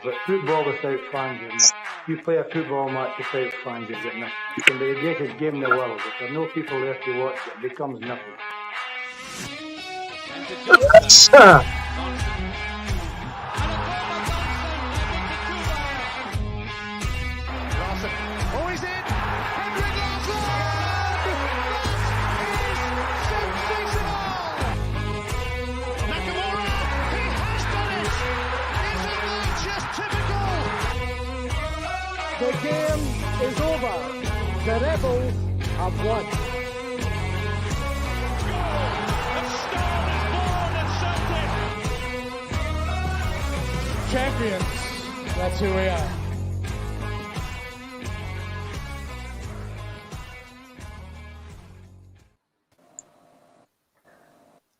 But football without fans is not. If you play a football match without fans, you're getting nothing. It can be the greatest game in the world. If there are no people there to watch, it becomes nothing. The game is over. The Rebels have won. Champions. That's who we are.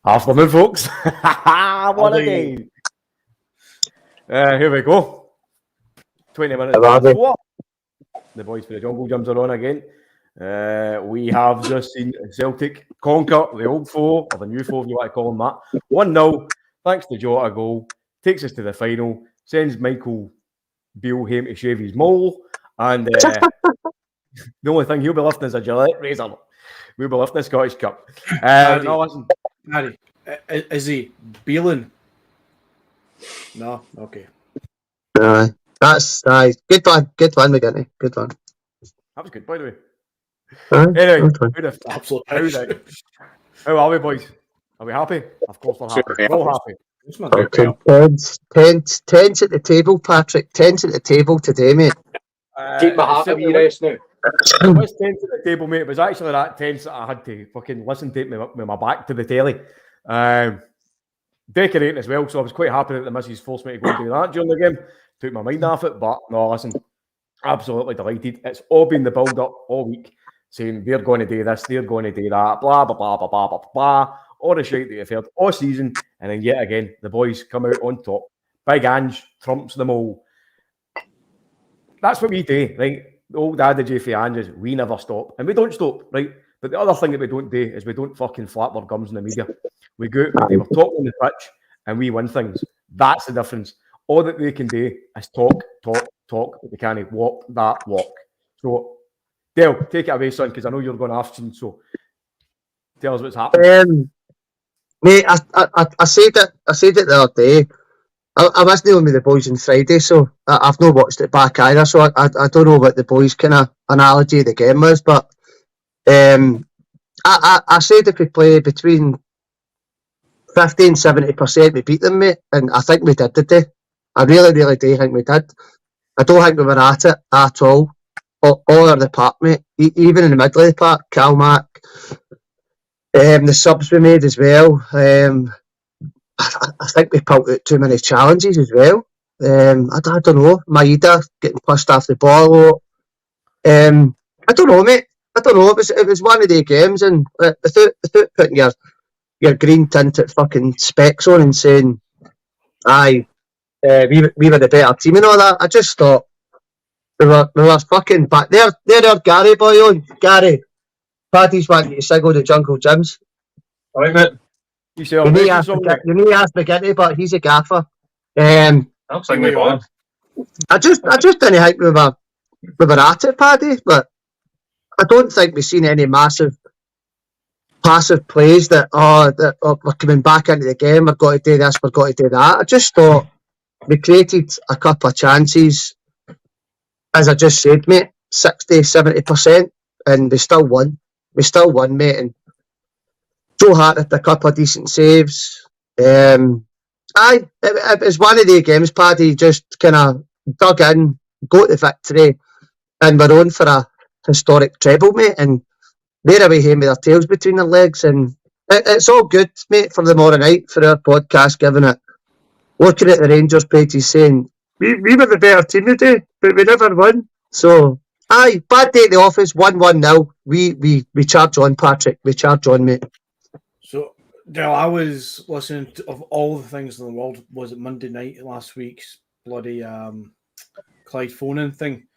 Afternoon, folks. What a game. Here we go. 20 minutes. The boys for the Jungle Gyms are on again. We have just seen Celtic conquer the old foe, or the new foe, if you want to call them that. 1-0, thanks to Jota goal. Takes us to the final. Sends Michael Beale home to shave his mole. And the only thing he'll be lifting is a Gillette razor. We'll be lifting the Scottish Cup. No, listen. Harry, is he Beelan? No? Okay. That's nice. Good one, McGinty. Good one. That was good, by the way. Anyway, how are we, boys? Are we happy? Of course we're happy. We're all happy. Okay. Tens at the table, Patrick. Tens at the table today, mate. Keep my heart at me rest now. It was tense at the table, mate. It was actually that tense that I had to fucking listen to it with my back to the telly. Decorating as well, so I was quite happy that the missus forced me to go and do that during the game. Took my mind off it, but no, listen, absolutely delighted. It's all been the build-up all week, saying they're going to do this, they're going to do that, blah, blah, blah, blah, blah, blah, blah, all the shit that you've heard all season, and then yet again, the boys come out on top. Big Ange trumps them all. That's what we do, right? The old adage for Ange is, we never stop, and we don't stop, right? But the other thing that we don't do is we don't fucking flap our gums in the media. We go out, they were talking on the pitch, and we win things. That's the difference. All that they can do is talk, but they can't walk that walk. So, Dale, take it away, son, because I know you're going to ask him, so tell us what's happening. Mate, I said it the other day. I wasn't on with the boys on Friday, so I've not watched it back either, so I don't know what the boys' kind of analogy of the game was, but I said if we play between 50 and 70%, we beat them, mate, and I think we did today. I really, really do think we did. I don't think we were at it at all over the park, mate. Even in the middle of the park, Calmac, the subs we made as well. I think we pulled out too many challenges as well. I don't know. Maeda getting pushed off the ball. I don't know, mate. I don't know. It was one of the games, and without putting your green tinted fucking specs on and saying, aye, we were the better team and all that. I just thought we were fucking back there. There, Gary boy on. Gary, Paddy's wanting you to single the Jungle Gyms. All right, mate. You may ask McGinty, but he's a gaffer. I'll sing me on. I just didn't think we were at it, Paddy, but I don't think we've seen any massive passive plays that we're coming back into the game, we've got to do this, we've got to do that. I just thought we created a couple of chances, as I just said, mate, 60-70%, and we still won. We still won, mate, and Joe Hart had a couple of decent saves. It was one of the games, Paddy just kind of dug in, got the victory, and we're on for a historic treble, mate, and they're away home with their tails between their legs, and it's all good, mate, for tomorrow night, for our podcast, giving it, looking at the Rangers pages saying, we were the better team today, but we never won. So, bad day at the office, 1-1-0. We charge on, Patrick, we charge on, mate. So, Dale, I was listening to, of all the things in the world, was it Monday night last week's bloody Clyde phone-in thing,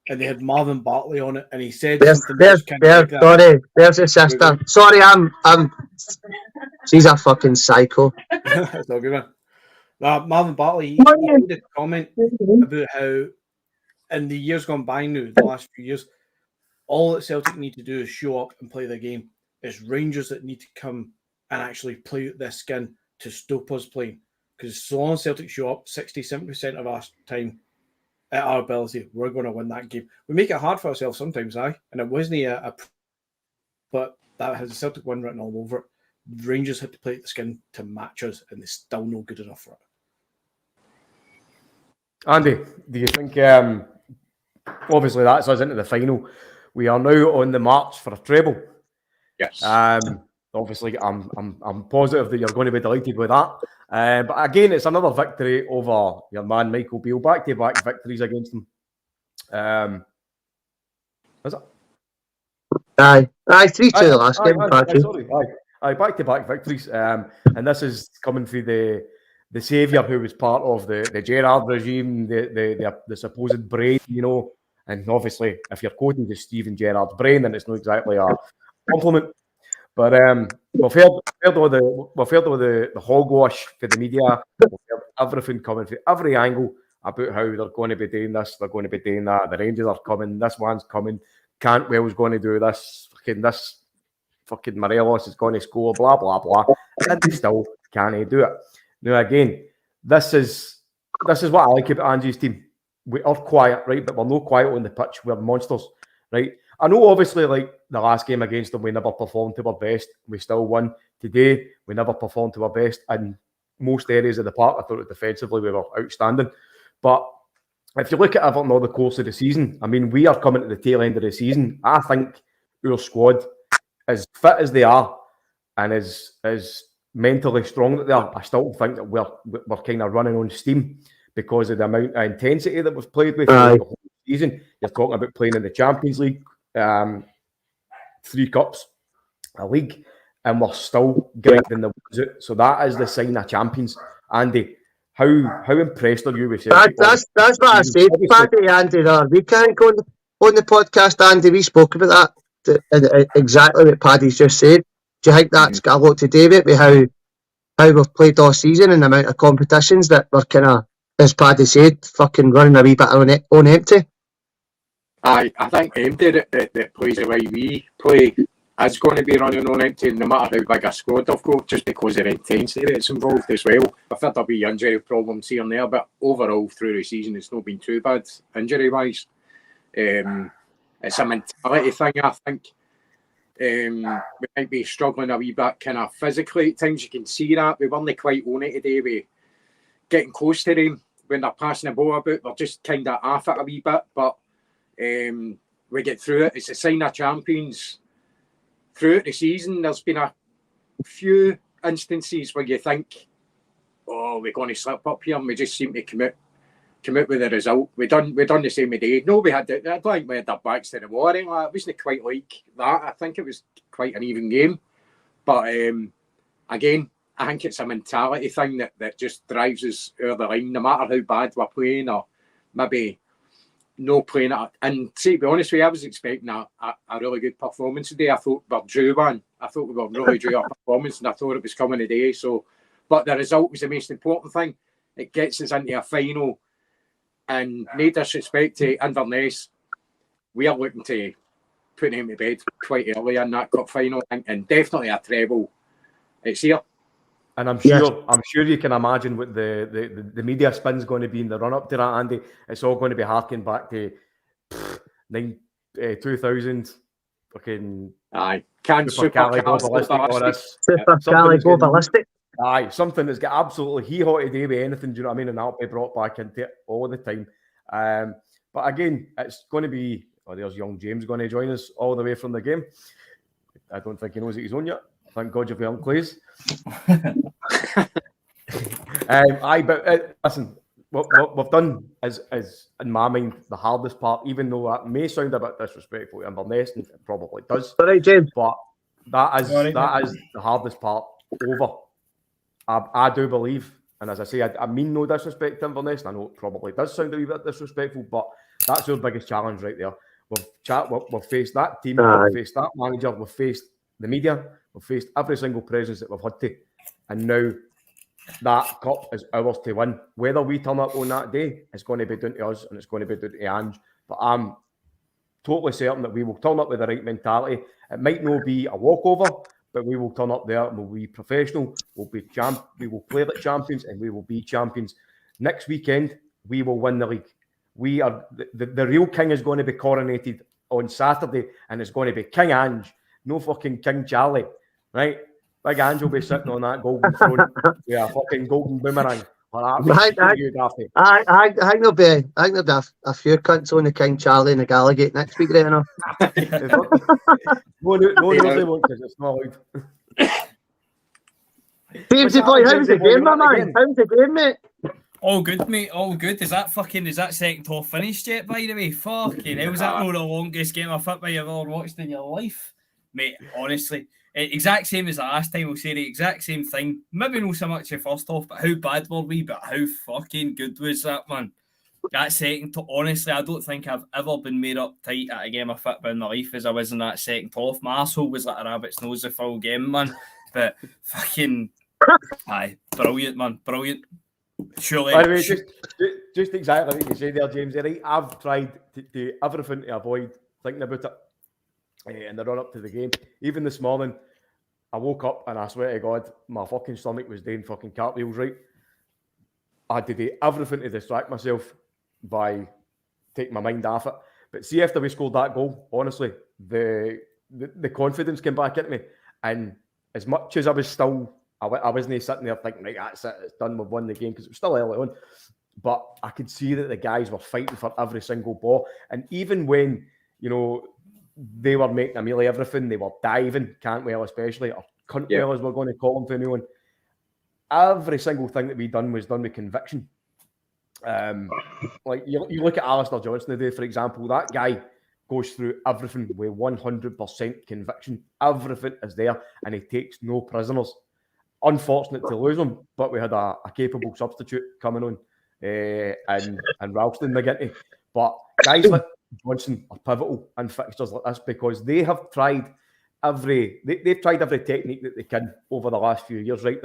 and they had Marvin Bartley on it, and he said something. There's his sister. Sorry, I'm she's a fucking psycho. That's not good, man. Marvin Bartley, he made a comment about how in the years gone by now, the last few years, all that Celtic need to do is show up and play the game. It's Rangers that need to come and actually play out their skin to stop us playing. Because so long as Celtic show up 60-70% of our time at our ability, we're going to win that game. We make it hard for ourselves sometimes, and it wasn't but that has a Celtic win written all over it. Rangers had to play at the skin to match us, and they're still no good enough for it. Andy, do you think, obviously that's us into the final. We are now on the march for a treble. Yes. Obviously, I'm positive that you're going to be delighted with that. But again, it's another victory over your man Michael Beale. Back-to-back victories against him. Is it? Aye, 3-2 the last game. Back-to-back victories. And this is coming through the saviour who was part of the Gerrard regime, the supposed brain, you know. And obviously, if you're quoting to Steven Gerrard's brain, then it's not exactly a compliment. But we've heard all the hogwash for the media. We've heard everything coming from every angle about how they're going to be doing this, they're going to be doing that. The Rangers are coming. This one's coming. Cantwell's going to do this. Fucking Morelos is going to score. Blah blah blah. And they still can't do it. Now again, this is what I like about Angie's team. We are quiet, right? But we're not quiet on the pitch. We're monsters, right? I know, obviously, like the last game against them, we never performed to our best. We still won. Today, we never performed to our best. In most areas of the park, I thought defensively we were outstanding. But if you look at Everton over the course of the season, I mean, we are coming to the tail end of the season. I think our squad, as fit as they are and as mentally strong that they are, I still think that we're kind of running on steam because of the amount of intensity that we've played with the whole season. You're talking about playing in the Champions League, 3 cups, a league, and we're still grinding the woods out. So that is the sign of champions. Andy, how impressed are you with Celtic? That's what I said, Paddy, Andy, the other week. I think on the podcast, Andy, we spoke about that, exactly what Paddy's just said. Do you think that's got a lot to do with how we've played all season and the amount of competitions that we're kind of, as Paddy said, fucking running a wee bit on empty? I think empty that plays the way we play is going to be running on empty, no matter how big a squad they've got, just because of the intensity that's involved as well. I've had a wee injury problems here and there, but overall through the season it's not been too bad injury-wise. It's a mentality thing, I think. We might be struggling a wee bit kind of physically at times. You can see that. We weren't quite on it today. We getting close to them when they're passing the ball about. They're just kind of off it a wee bit, but we get through it. It's a sign of champions. Throughout the season, there's been a few instances where you think, oh, we're going to slip up here, and we just seem to come out with the result. We done the same day. No, I don't think we had our backs to the wall. It wasn't quite like that. I think it was quite an even game. But again, I think it's a mentality thing that just drives us over the line, no matter how bad we're playing or maybe no playing it. And to be honest with you, I was expecting a really good performance today. I thought we were due one. I thought we were really due a performance, and I thought it was coming today. But the result was the most important thing. It gets us into a final. And no disrespect to Inverness, we are looking to put him to bed quite early in that cup final, and definitely a treble. It's here. And I'm sure you can imagine what the media spin's going to be in the run up to that, Andy. It's all going to be harking back to 2000. Fucking Super ballistic. Aye, something that's got absolutely hee-haw to do with anything, do you know what I mean? And that'll be brought back into it all the time. But again, it's going to be... Oh, there's young James going to join us all the way from the game. I don't think he knows that he's on yet. Thank God you're young, please. Listen, what we've done is, in my mind, the hardest part, even though that may sound a bit disrespectful to Inverness, and it probably does. All right, James. But that is the hardest part over. I do believe, and as I say, I mean no disrespect to Inverness, and I know it probably does sound a wee bit disrespectful, but that's our biggest challenge right there. We've faced that team, we've faced that manager, we've faced the media, we've faced every single presence that we've had to, and now that cup is ours to win. Whether we turn up on that day, it's going to be down to us and it's going to be down to Ange. But I'm totally certain that we will turn up with the right mentality. It might not be a walkover, but we will turn up there and we'll be professional. We will play like champions and we will be champions. Next weekend, we will win the league. We are the real king is going to be coronated on Saturday, and it's going to be King Ange, no fucking King Charlie, right? Big Ange will be sitting on that golden throne with a fucking golden boomerang. I think there'll be a few cunts on the King Charlie and the Gallagate next week, right? No, they won't, because it's not allowed. Jamesy boy, how's the game, my man? How's the game, mate? All good, mate. All good. Is that second half finished yet, by the way? Fucking hell, was that not the longest game of football you've ever watched in your life? Mate, honestly. Exact same as the last time, we'll say the exact same thing. Maybe not so much the first half, but how bad were we? But how fucking good was that, man? That second, honestly, I don't think I've ever been made uptight at a game of football in my life as I was in that second half. My arsehole was like a rabbit's nose the full game, man. But fucking, aye, brilliant, man, brilliant. Surely. By the way, just exactly what you say there, James. Right? I've tried to do everything to avoid thinking about it in the run up to the game. Even this morning, I woke up and I swear to God, my fucking stomach was doing fucking cartwheels, right? I had to do everything to distract myself by taking my mind off it. But see, after we scored that goal, honestly, the confidence came back into me. And as much as I was still, I wasn't sitting there thinking, right, that's it, it's done, we've won the game, because it was still early on. But I could see that the guys were fighting for every single ball. And even when, you know, they were making nearly everything, they were diving, Cantwell especially, or Cuntwell as we're going to call him for anyone. Every single thing that we done was done with conviction. Like you look at Alistair Johnson today, for example, that guy goes through everything with 100% conviction. Everything is there, and he takes no prisoners. Unfortunate to lose him, but we had a capable substitute coming on, and Ralston McGinty. But guys like Johnson are pivotal in fixtures like this because they have tried they've tried every technique that they can over the last few years, right?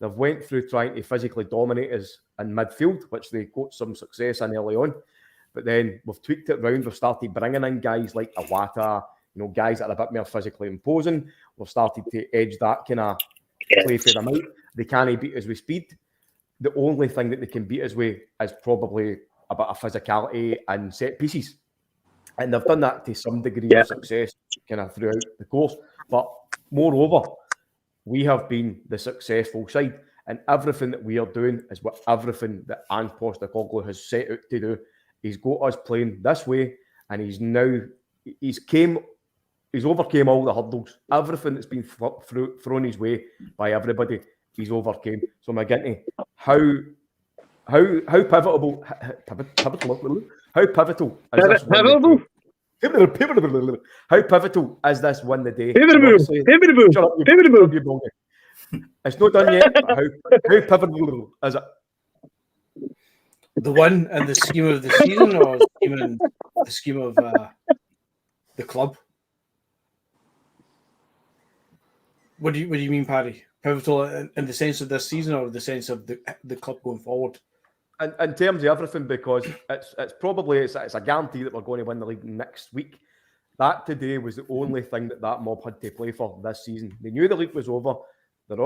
They've went through trying to physically dominate us in midfield, which they got some success in early on. But then we've tweaked it round. We've started bringing in guys like Awata, you know, guys that are a bit more physically imposing. We've started to edge that kind of play for them out. They can't beat us with speed. The only thing that they can beat us with is probably a bit of physicality and set pieces. And they've done that to some degree of success kind of throughout the course. But moreover, we have been the successful side. And everything that we are doing is what everything that Ange Postecoglou has set out to do. He's got us playing this way, and he's overcame all the hurdles. Everything that's been thrown his way by everybody, he's overcame. So McGinty, how pivotal is this win? How pivotal is this win the day? It's not done yet. But how pivotal is it? The win in the scheme of the season, or even the scheme of the club? What do you mean, Paddy? Pivotal in the sense of this season, or the sense of the club going forward? In terms of everything, because it's a guarantee that we're going to win the league next week. That today was the only thing that mob had to play for this season. They knew the league was over. They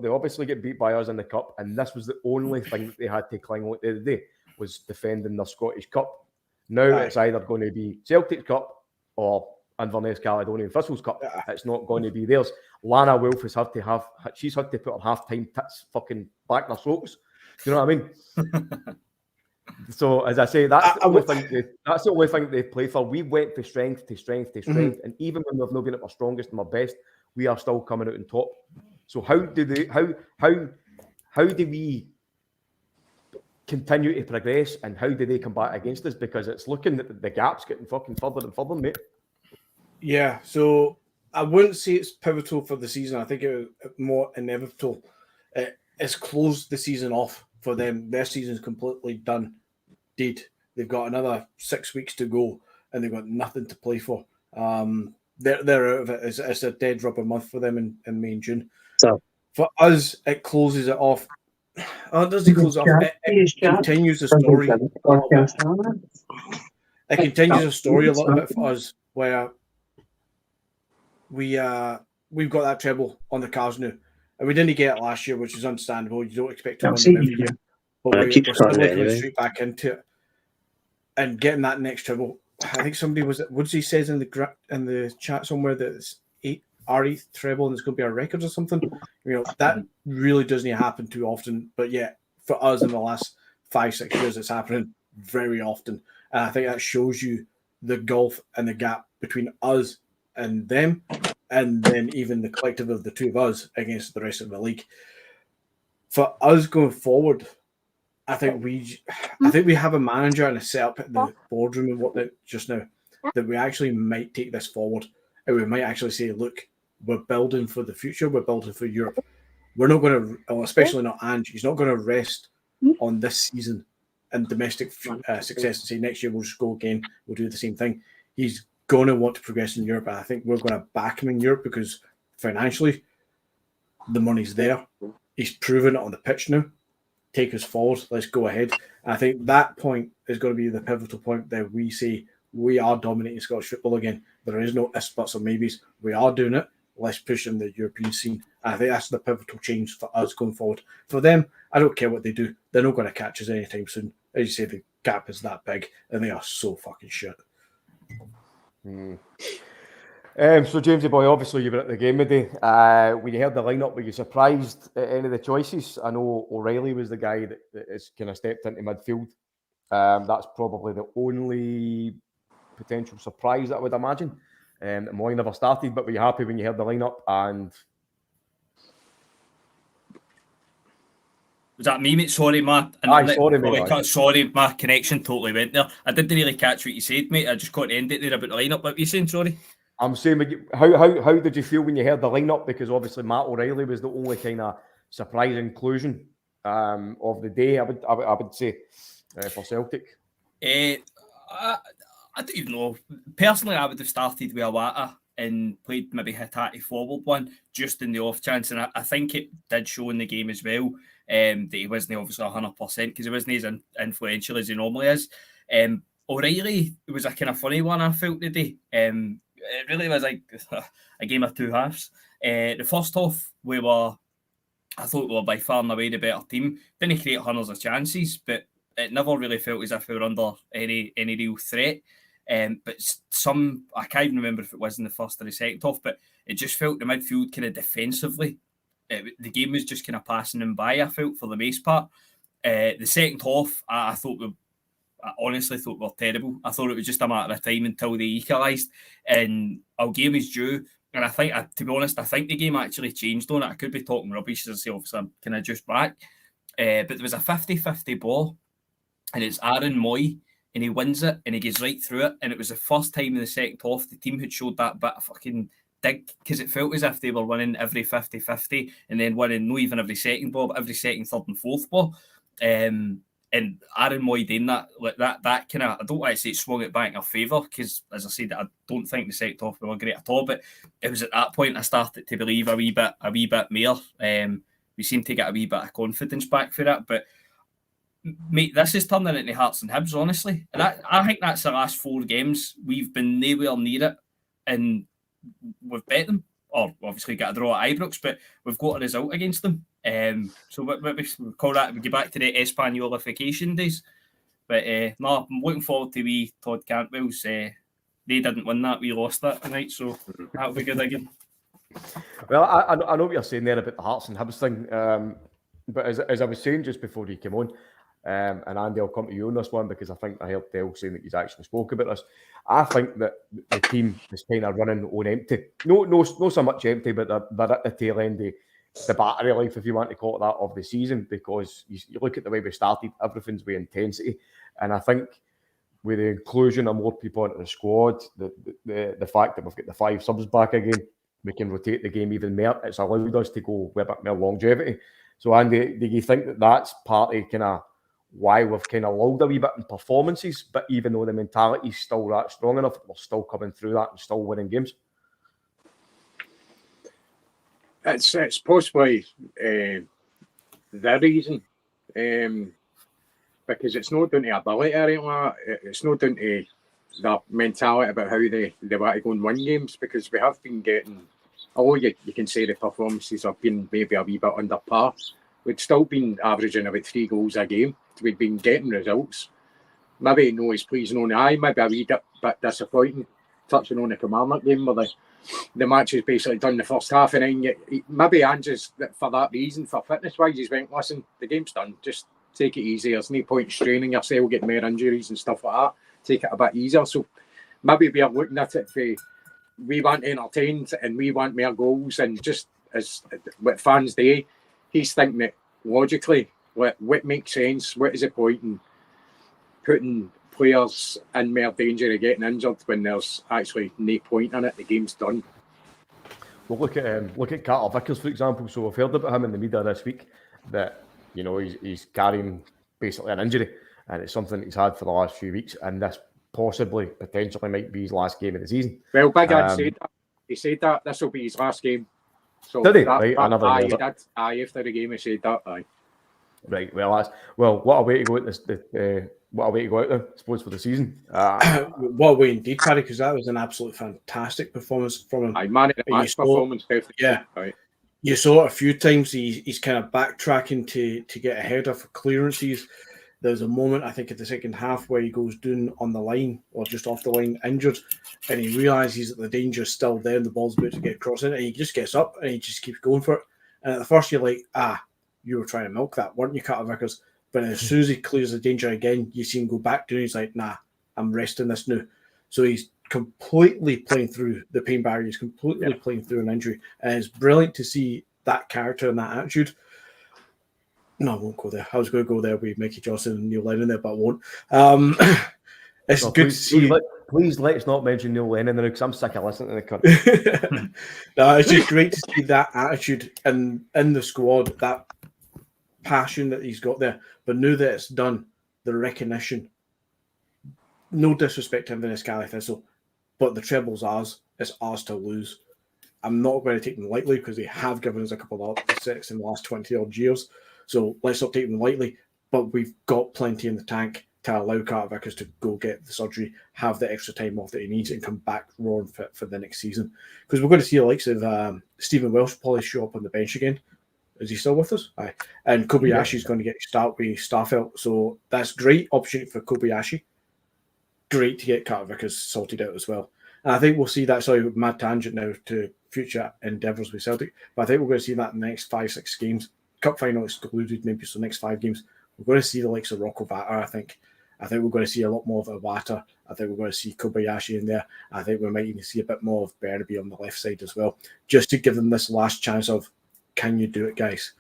obviously get beat by us in the cup, and this was the only thing that they had to cling on to today, was defending their Scottish Cup. Now it's either going to be Celtic's Cup or Inverness Caledonian Thistles Cup. It's not going to be theirs. Lana Wolf has had to put her half-time tits fucking back in her socks. Do you know what I mean? So as I say, that's the only thing they played for. We went from strength to strength to strength, and even when we've not been at our strongest and our best, we are still coming out on top. So how do we continue to progress, and how do they come back against us? Because it's looking that the gap's getting fucking further and further, mate. Yeah, so I wouldn't say it's pivotal for the season. I think it was more inevitable. It's closed the season off for them. Their season's completely done. They've got another 6 weeks to go, and they've got nothing to play for. They're out of it. It's a dead rubber month for them in May and June. So for us, it closes it off does he close off? It continues the story. It continues the story a little bit for us, where we've got that treble on the cards now, and we didn't get it last year, which is understandable. You don't expect to win them every year, but we're still looking straight back into it and getting that next treble. I think somebody Woodsy says in the chat somewhere that it's our 8th treble and it's going to be our record or something. That really doesn't happen too often, but yeah, for us in the last 5-6 years, it's happening very often, and I think that shows you the gulf and the gap between us and them, and then even the collective of the two of us against the rest of the league. For us going forward, I think we have a manager and a setup at the boardroom and whatnot just now that we actually might take this forward, and we might actually say, look, we're building for the future, we're building for Europe. We're not going to, especially not Ange, he's not going to rest on this season and domestic success and say next year we'll just go again, we'll do the same thing. He's going to want to progress in Europe, and I think we're going to back him in Europe because financially the money's there. He's proven it on the pitch now. Take us forward, let's go ahead. And I think that point is going to be the pivotal point that we say we are dominating Scottish football again. There is no ifs, buts or maybes. We are doing it. Let's push in the European scene. And I think that's the pivotal change for us going forward. For them, I don't care what they do. They're not going to catch us anytime soon. As you say, the gap is that big, and they are so fucking shit. So, Jamesy boy, obviously you were at the game today. When you heard the lineup, were you surprised at any of the choices? I know O'Reilly was the guy that is kind of stepped into midfield. That's probably the only potential surprise that I would imagine. Moy never started, but were you happy when you heard the lineup? And was that me, mate? Sorry, my my connection totally went there. I didn't really catch what you said, mate. I just got to end it there about the lineup. What were you saying? Sorry. I'm saying, how did you feel when you heard the lineup? Because obviously Matt O'Reilly was the only kind of surprise inclusion of the day. I would say for Celtic. I don't even know. Personally, I would have started with Awata and played maybe Hitati forward one just in the off chance, and I think it did show in the game as well that he wasn't obviously 100% because he wasn't as influential as he normally is. O'Reilly was a kind of funny one I felt today. It really was like a game of two halves. The first half, I thought we were by far and away the better team. Didn't create hundreds of chances, but it never really felt as if we were under any real threat. But I can't even remember if it was in the first or the second half, but it just felt the midfield kind of defensively. The game was just kind of passing them by, I felt, for the most part. The second half, I honestly thought we were terrible. I thought it was just a matter of time until they equalised, and our game is due. And I think, to be honest, I think the game actually changed on it. I could be talking rubbish, as I say, obviously I'm kind of just back. But there was a 50-50 ball, and it's Aaron Moy, and he wins it, and he goes right through it. And it was the first time in the second half the team had showed that bit of fucking dig, because it felt as if they were winning every 50-50, and then winning not even every second ball, but every second, third, and fourth ball. And Aaron Moy doing that, like that kind of, I don't want to say it swung it back in our favour, because as I said, I don't think the second half we were great at all. But it was at that point I started to believe a wee bit more. We seem to get a wee bit of confidence back for that. But mate, this is turning into Hearts and Hibs, honestly. And I think that's the last 4 games we've been nowhere near it, and we've bet them, or obviously got a draw at Ibrox, but we've got a result against them. So what we call that, we get back to the Espanyolification days. But no, I'm looking forward to wee Todd Cantwell's. They didn't win that, we lost that tonight, so that'll be good again. Well, I know what you're saying there about the Hearts and Hibs thing, but as I was saying just before you came on, and Andy, I'll come to you on this one because I think I heard Dale saying that he's actually spoke about this. I think that the team is kind of running on empty. No so much empty, but they're at the tail end of the battery life, if you want to call it that, of the season, because you look at the way we started, everything's with intensity. And I think with the inclusion of more people into the squad, the fact that we've got the 5 subs back again, we can rotate the game even more. It's allowed us to go with a bit more longevity. So, Andy, do you think that that's partly kind of why we've kind of lulled a wee bit in performances, but even though the mentality is still that strong enough, we're still coming through that and still winning games? It's possibly the the reason. Because it's not down to ability or anything like that. It's not down to their mentality about how they want to go and win games, because we have been getting, although you can say the performances have been maybe a wee bit under par, we'd still been averaging about 3 goals a game. We'd been getting results. Maybe no is pleasing on the eye, maybe a wee bit disappointing. Touching on the Kilmarnock game where the match is basically done the first half, and then maybe Ange's, for that reason, for fitness wise, he's went, listen, the game's done, just take it easy. There's no point straining yourself, getting more injuries and stuff like that. Take it a bit easier. So maybe we are looking at it for, we want entertained and we want more goals, and just as what fans do, he's thinking that logically, what makes sense, what is the point in putting players in more danger of getting injured when there's actually no point in it. The game's done. Well, look at Carter Vickers, for example. So I've heard about him in the media this week that, you know, he's carrying basically an injury, and it's something he's had for the last few weeks, and this potentially might be his last game of the season. Well, Big Ed said that. He said that this will be his last game. So did he? Right, I never he did. After the game he said that. Aye. Right. Well, what a way to go at this. What a way to go out there, I suppose, for the season. What a way indeed, Paddy, because that was an absolutely fantastic performance from him. I man of the match performance. Yeah. Right. You saw it a few times. He's kind of backtracking to get ahead of clearances. There's a moment, I think, at the second half where he goes down on the line or just off the line injured, and he realises that the danger's still there and the ball's about to get across in, and he just gets up and he just keeps going for it. And at the first you're like, you were trying to milk that, weren't you, Carter Vickers? But as soon as he clears the danger again, you see him go back down. He's like, nah, I'm resting this now. So he's completely playing through the pain barrier. He's completely playing through an injury. And it's brilliant to see that character and that attitude. No, I won't go there. I was going to go there with Mickey Johnson and Neil Lennon there, but I won't. It's good to see. Please let's not mention Neil Lennon because I'm sick of listening to the cunt. No, it's just great to see that attitude in the squad, that passion that he's got there. But now that it's done, the recognition, no disrespect to Inverness Scally Thistle, but the treble's ours. It's ours to lose. I'm not going to take them lightly because they have given us a couple of upsets in the last 20 odd years. So let's not take them lightly. But we've got plenty in the tank to allow Carter Vickers to go get the surgery, have the extra time off that he needs, and come back raw and fit for the next season. Because we're going to see the likes of Stephen Welsh probably show up on the bench again. Is he still with us? Aye. And Kobayashi is going to get start with Starfelt. So that's great opportunity for Kobayashi. Great to get Carter Vickers sorted out as well. And I think we'll see that, mad tangent now to future endeavours with Celtic. But I think we're going to see that in the next 5-6 games. Cup final excluded, maybe, so next 5 games. We're going to see the likes of Rocco Vata, I think. I think we're going to see a lot more of Iwata. I think we're going to see Kobayashi in there. I think we might even see a bit more of Bernaby on the left side as well, just to give them this last chance of, can you do it, guys?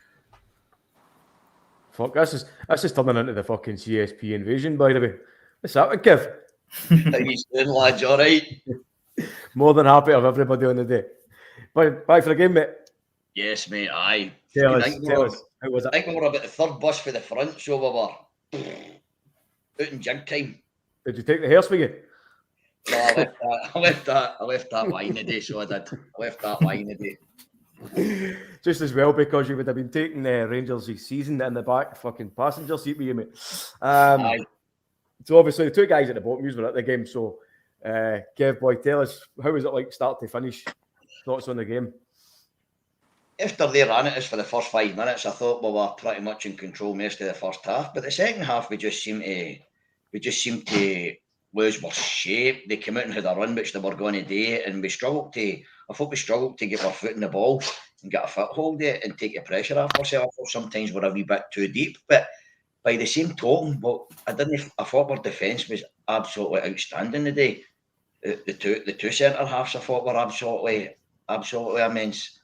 Fuck, this is turning into the fucking CSP invasion, by the way. What's that, Kev? How you doing, lads? All right? More than happy to have everybody on the day. Bye for the game, mate. Yes, mate, aye. Tell I us, how was it? think we were about the third bus for the front, so we were out in jig time. Did you take the hairs for you? No, I left that wine today, so I did. I left that wine today. Just as well, because you would have been taking Rangers' season in the back fucking passenger seat with you, mate. So obviously the two guys at the bottom were at the game. So Kev, boy, tell us, how was it like start to finish? Thoughts on the game? After they ran at us for the first 5 minutes, I thought we were pretty much in control most of the first half. But the second half, we just seemed to lose our shape. They came out and had a run which they were going to do, and I thought we struggled to get our foot in the ball and get a foothold there and take the pressure off ourselves. I thought sometimes we're a wee bit too deep. But by the same token, I thought our defence was absolutely outstanding today. The two centre halves I thought were absolutely immense.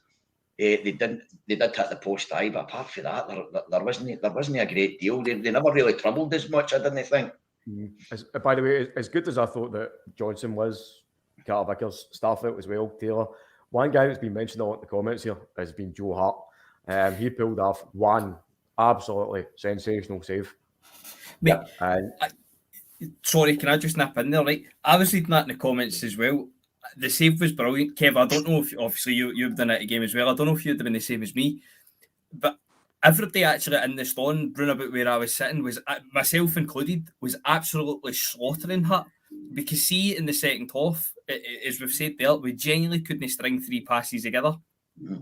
They did hit the post eye, but apart from that, there wasn't a great deal. They never really troubled as much, I didn't think. By the way, as good as I thought that Johnson was, Carter Vickers, Starfelt as well, Taylor, one guy that's been mentioned a lot in the comments here has been Joe Hart. He pulled off one absolutely sensational save. Yeah. Sorry, can I just nip in there? Right, I was reading that in the comments as well. The save was brilliant, Kev. I don't know if obviously you've done it again as well. I don't know if you'd have been the same as me, but everybody actually in the stand, round about where I was sitting, was myself included, was absolutely slaughtering her. Because see, in the second half, as we've said there, we genuinely couldn't string 3 passes together.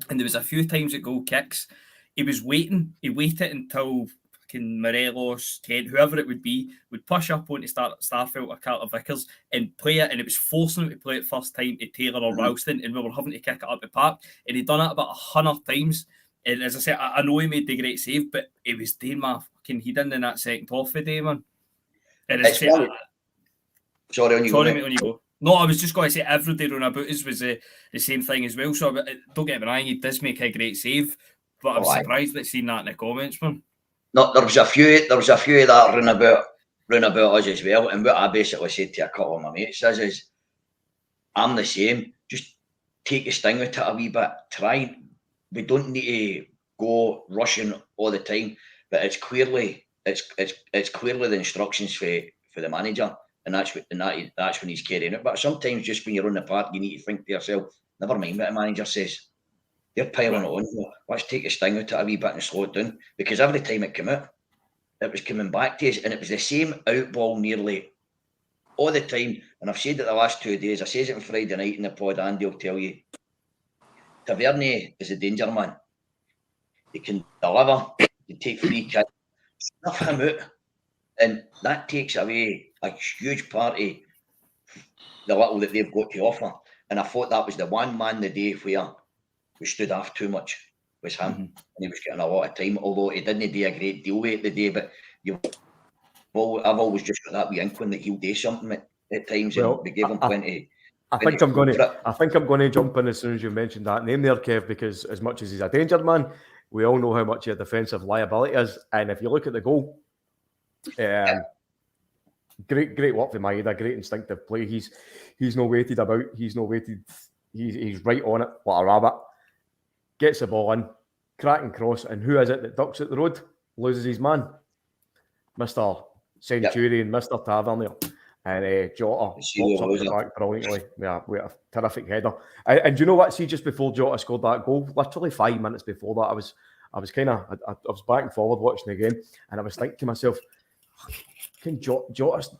And there was a few times at goal kicks, he was waiting. He waited until fucking Morelos, Kent, whoever it would be, would push up onto Starfelt or Carter Vickers and play it, and it was forcing him to play it first time to Taylor or Ralston, and we were having to kick it up the park. And he'd done it about 100 times. And as I said, I know he made the great save, but he was doing my fucking head in that second half of the day, man. And as I say, sorry, on you go. No, I was just going to say every day on about us was the same thing as well. So don't get me wrong, he does make a great save, but I'm surprised that seen that in the comments, man. No, there was a few of that run about us as well. And what I basically said to a couple of my mates is I'm the same. Just take the sting out of it a wee bit. Try. We don't need to go rushing all the time, but it's clearly the instructions for the manager. And that's when he's carrying it. But sometimes just when you're on the park, you need to think to yourself, never mind what the manager says. They're piling it on. Let's take the sting out of it a wee bit and slow it down. Because every time it came out, it was coming back to us. And it was the same out ball nearly all the time. And I've said it the last 2 days. I says it on Friday night in the pod. Andy will tell you. Tavernier is a danger man. He can deliver. He can take free kicks. Snuff him out. And that takes away a huge part of the little that they've got to offer. And I thought that was the one man the day where we stood off too much was him. And he was getting a lot of time, although he didn't do a great deal with it the day. But I've always just got that wee inkling that he'll do something at times. Well, and we gave him plenty. I think I'm going to jump in as soon as you mentioned that name there, Kev, because as much as he's a danger man, we all know how much a defensive liability is. And if you look at the goal, great work from Maeda, great instinctive play. He's no waited about. He's no waited. He's right on it like a rabbit. Gets the ball in, cracking cross, and who is it that ducks at the road? Loses his man, Mr. Centurion, Mr. Tavernier. And Jota pops up the back brilliantly. Yeah, with a terrific header. And do you know what? See, just before Jota scored that goal, literally 5 minutes before that, I was back and forward watching the game, and I was thinking to myself, can Jota's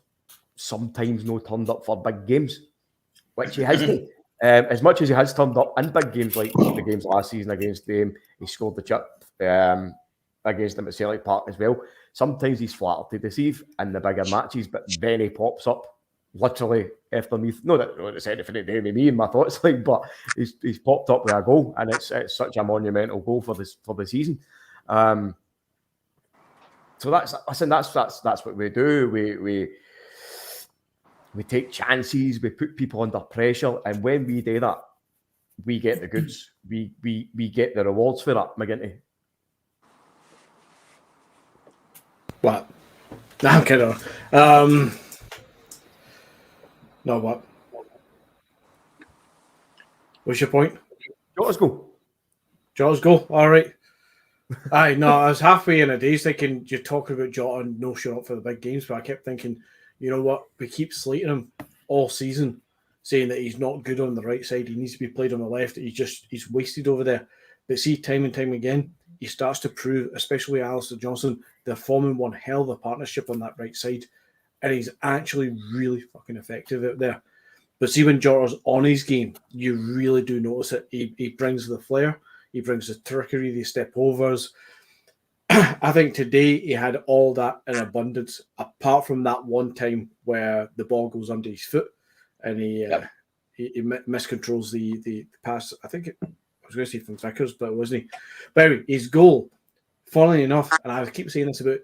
sometimes no turned up for big games, which he hasn't. As much as he has turned up in big games like the games last season against them, he scored the chip against them at Celtic Park as well. Sometimes he's flattered to deceive in the bigger matches, but then he pops up literally after me. No, that's anything to do with me and my thoughts, but he's popped up with a goal, and it's such a monumental goal for the season. So that's what we do. We take chances, we put people under pressure, and when we do that, we get the goods. We get the rewards for that, McGinty. What? No, I'm kidding. No, what? What's your point? Jota's goal. All right. Aye, no, I was halfway in a daze thinking you're talking about Jota and no showing up for the big games, but I kept thinking, you know what? We keep slating him all season, saying that he's not good on the right side. He needs to be played on the left. He's wasted over there. But see, time and time again, he starts to prove, especially with Alistair Johnson, they're forming one hell of a partnership on that right side. And he's actually really fucking effective out there. But see, when Jota's on his game, you really do notice it. He brings the flair. He brings the trickery, the step overs. I think today he had all that in abundance, apart from that one time where the ball goes under his foot and he miscontrols the pass. I think I was going to say from Vickers, but it wasn't he. But anyway, his goal, funnily enough, and I keep saying this about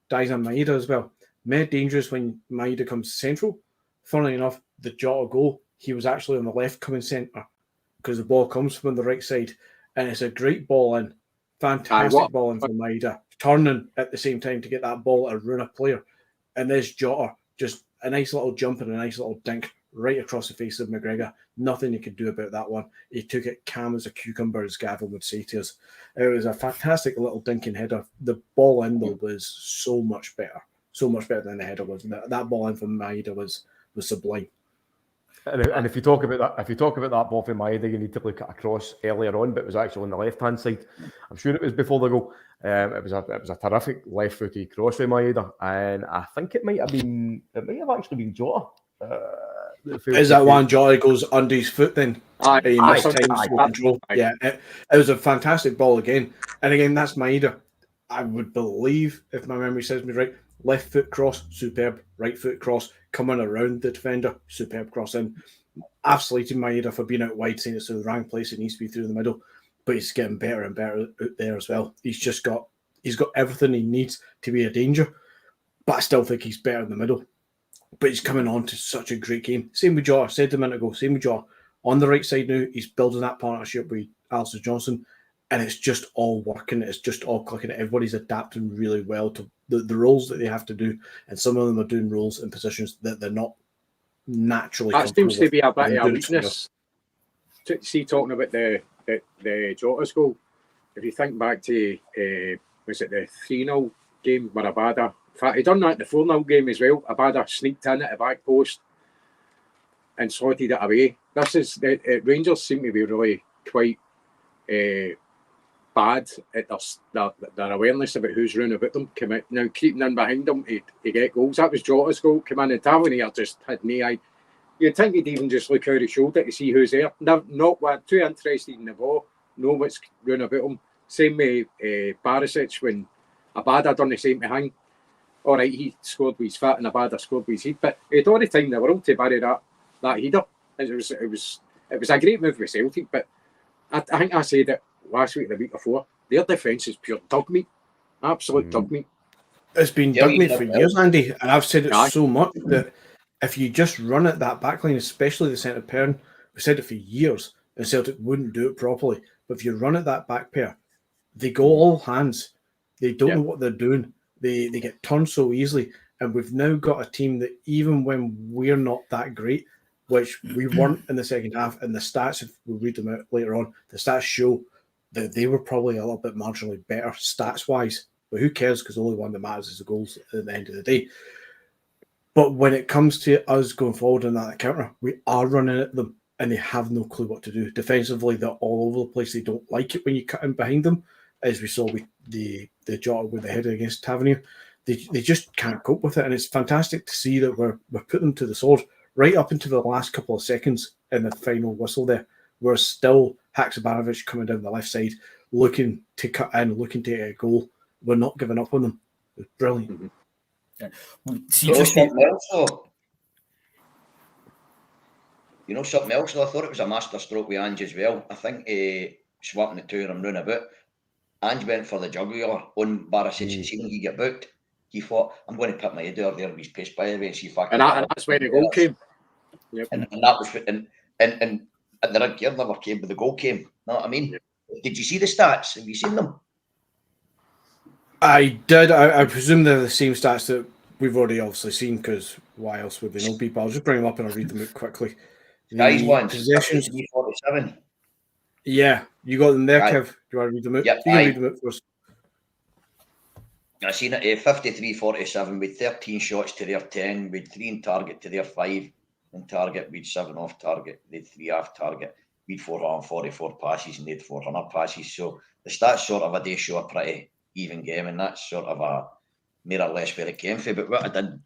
Daizan Maeda as well, made dangerous when Maeda comes central. Funnily enough, the Jota goal, he was actually on the left coming centre because the ball comes from the right side. And it's a great ball in. Fantastic ball in from Maeda. Turning at the same time to get that ball at a runner player. And there's Jota. Just a nice little jump and a nice little dink right across the face of McGregor. Nothing he could do about that one. He took it calm as a cucumber, as Gavin would say to us. It was a fantastic little dinking header. The ball in, though, was so much better. So much better than the header was. That ball in from Maeda was sublime. And if you talk about that ball from Maeda, you need to look at a cross earlier on, but it was actually on the left-hand side. I'm sure it was before the goal. It was a terrific left-footed cross from Maeda, and I think it might have actually been Jota. Is that one Jota goes under his foot then? Aye. Yeah, it was a fantastic ball again. And again, that's Maeda. I would believe, if my memory serves me right, left foot cross, superb. Right foot cross, coming around the defender, superb cross in. I've slated Maeda for being out wide, saying it's the wrong place. It needs to be through the middle, but he's getting better and better out there as well. He's got everything he needs to be a danger, but I still think he's better in the middle. But he's coming on to such a great game. Same with Jota. I said a minute ago. Same with Jota. On the right side now, he's building that partnership with Alistair Johnson, and it's just all working. It's just all clicking. Everybody's adapting really well to the roles that they have to do, and some of them are doing roles in positions that they're not naturally. That seems to be a bit of a weakness. See, talking about the Jota's goal, if you think back to was it the 3-0 game where Abada? In fact, he done that in the 4-0 game as well. Abada sneaked in at the back post and slotted it away. Rangers seem to be really quite bad at their awareness about who's running about them. Now creeping in behind them to get goals. That was Jota's goal. Come in and Tavernier just had no eye. You'd think he'd even just look out his shoulder to see who's there. Not too interested in the ball. Know what's running about him. Same with Barisic when Abada done the same to him. All right, he scored with his foot and Abada scored with his head, but he had all the time in the world to bury that header. It was a great move with Celtic, but I think I said it last week, the week before. Their defence is pure dog meat, absolute dog meat. It's been dog meat for years, Andy, and I've said it so much that if you just run at that backline, especially the centre pair, we said it for years, and Celtic wouldn't do it properly. But if you run at that back pair, they go all hands. They don't know what they're doing. They get turned so easily, and we've now got a team that even when we're not that great, which we weren't in the second half, and the stats, if we read them out later on, the stats show that they were probably a little bit marginally better stats-wise. But who cares, because the only one that matters is the goals at the end of the day. But when it comes to us going forward in that counter, we are running at them, and they have no clue what to do. Defensively, they're all over the place. They don't like it when you cut in behind them, as we saw with the Jota with the header against Tavernier. They just can't cope with it, and it's fantastic to see that we're putting them to the sword right up into the last couple of seconds in the final whistle there. We're still Haksabanovic coming down the left side, looking to cut in, looking to get a goal. We're not giving up on them. It's brilliant. Mm-hmm. You know something else, though? I thought it was a master stroke with Ange as well. I think swapping the two of them round about. Ange went for the jugular on Barisic and seen him, he get booked. He thought, I'm going to put my head out there with his pace by the way and see if I can. And that's where the goal came. Yep. And that was and the red gear never came, but the goal came. You know what I mean? Yep. Did you see the stats? Have you seen them? I did. I presume they're the same stats that we've already obviously seen, because why else would they not be? But I'll just bring them up and I'll read them out quickly. Guys, one possessions 347. Yeah, you got them there, Kev. Do you want to read them out? Yep, you can read them out first. I seen it 53-47 with 13 shots to their 10, with 3 in target to their 5 in target, with 7 off target, they had 3 off target, with 444 passes and they had 400 passes. So the stats sort of they show a pretty even game, and that's sort of a more or less where it came from. But what I did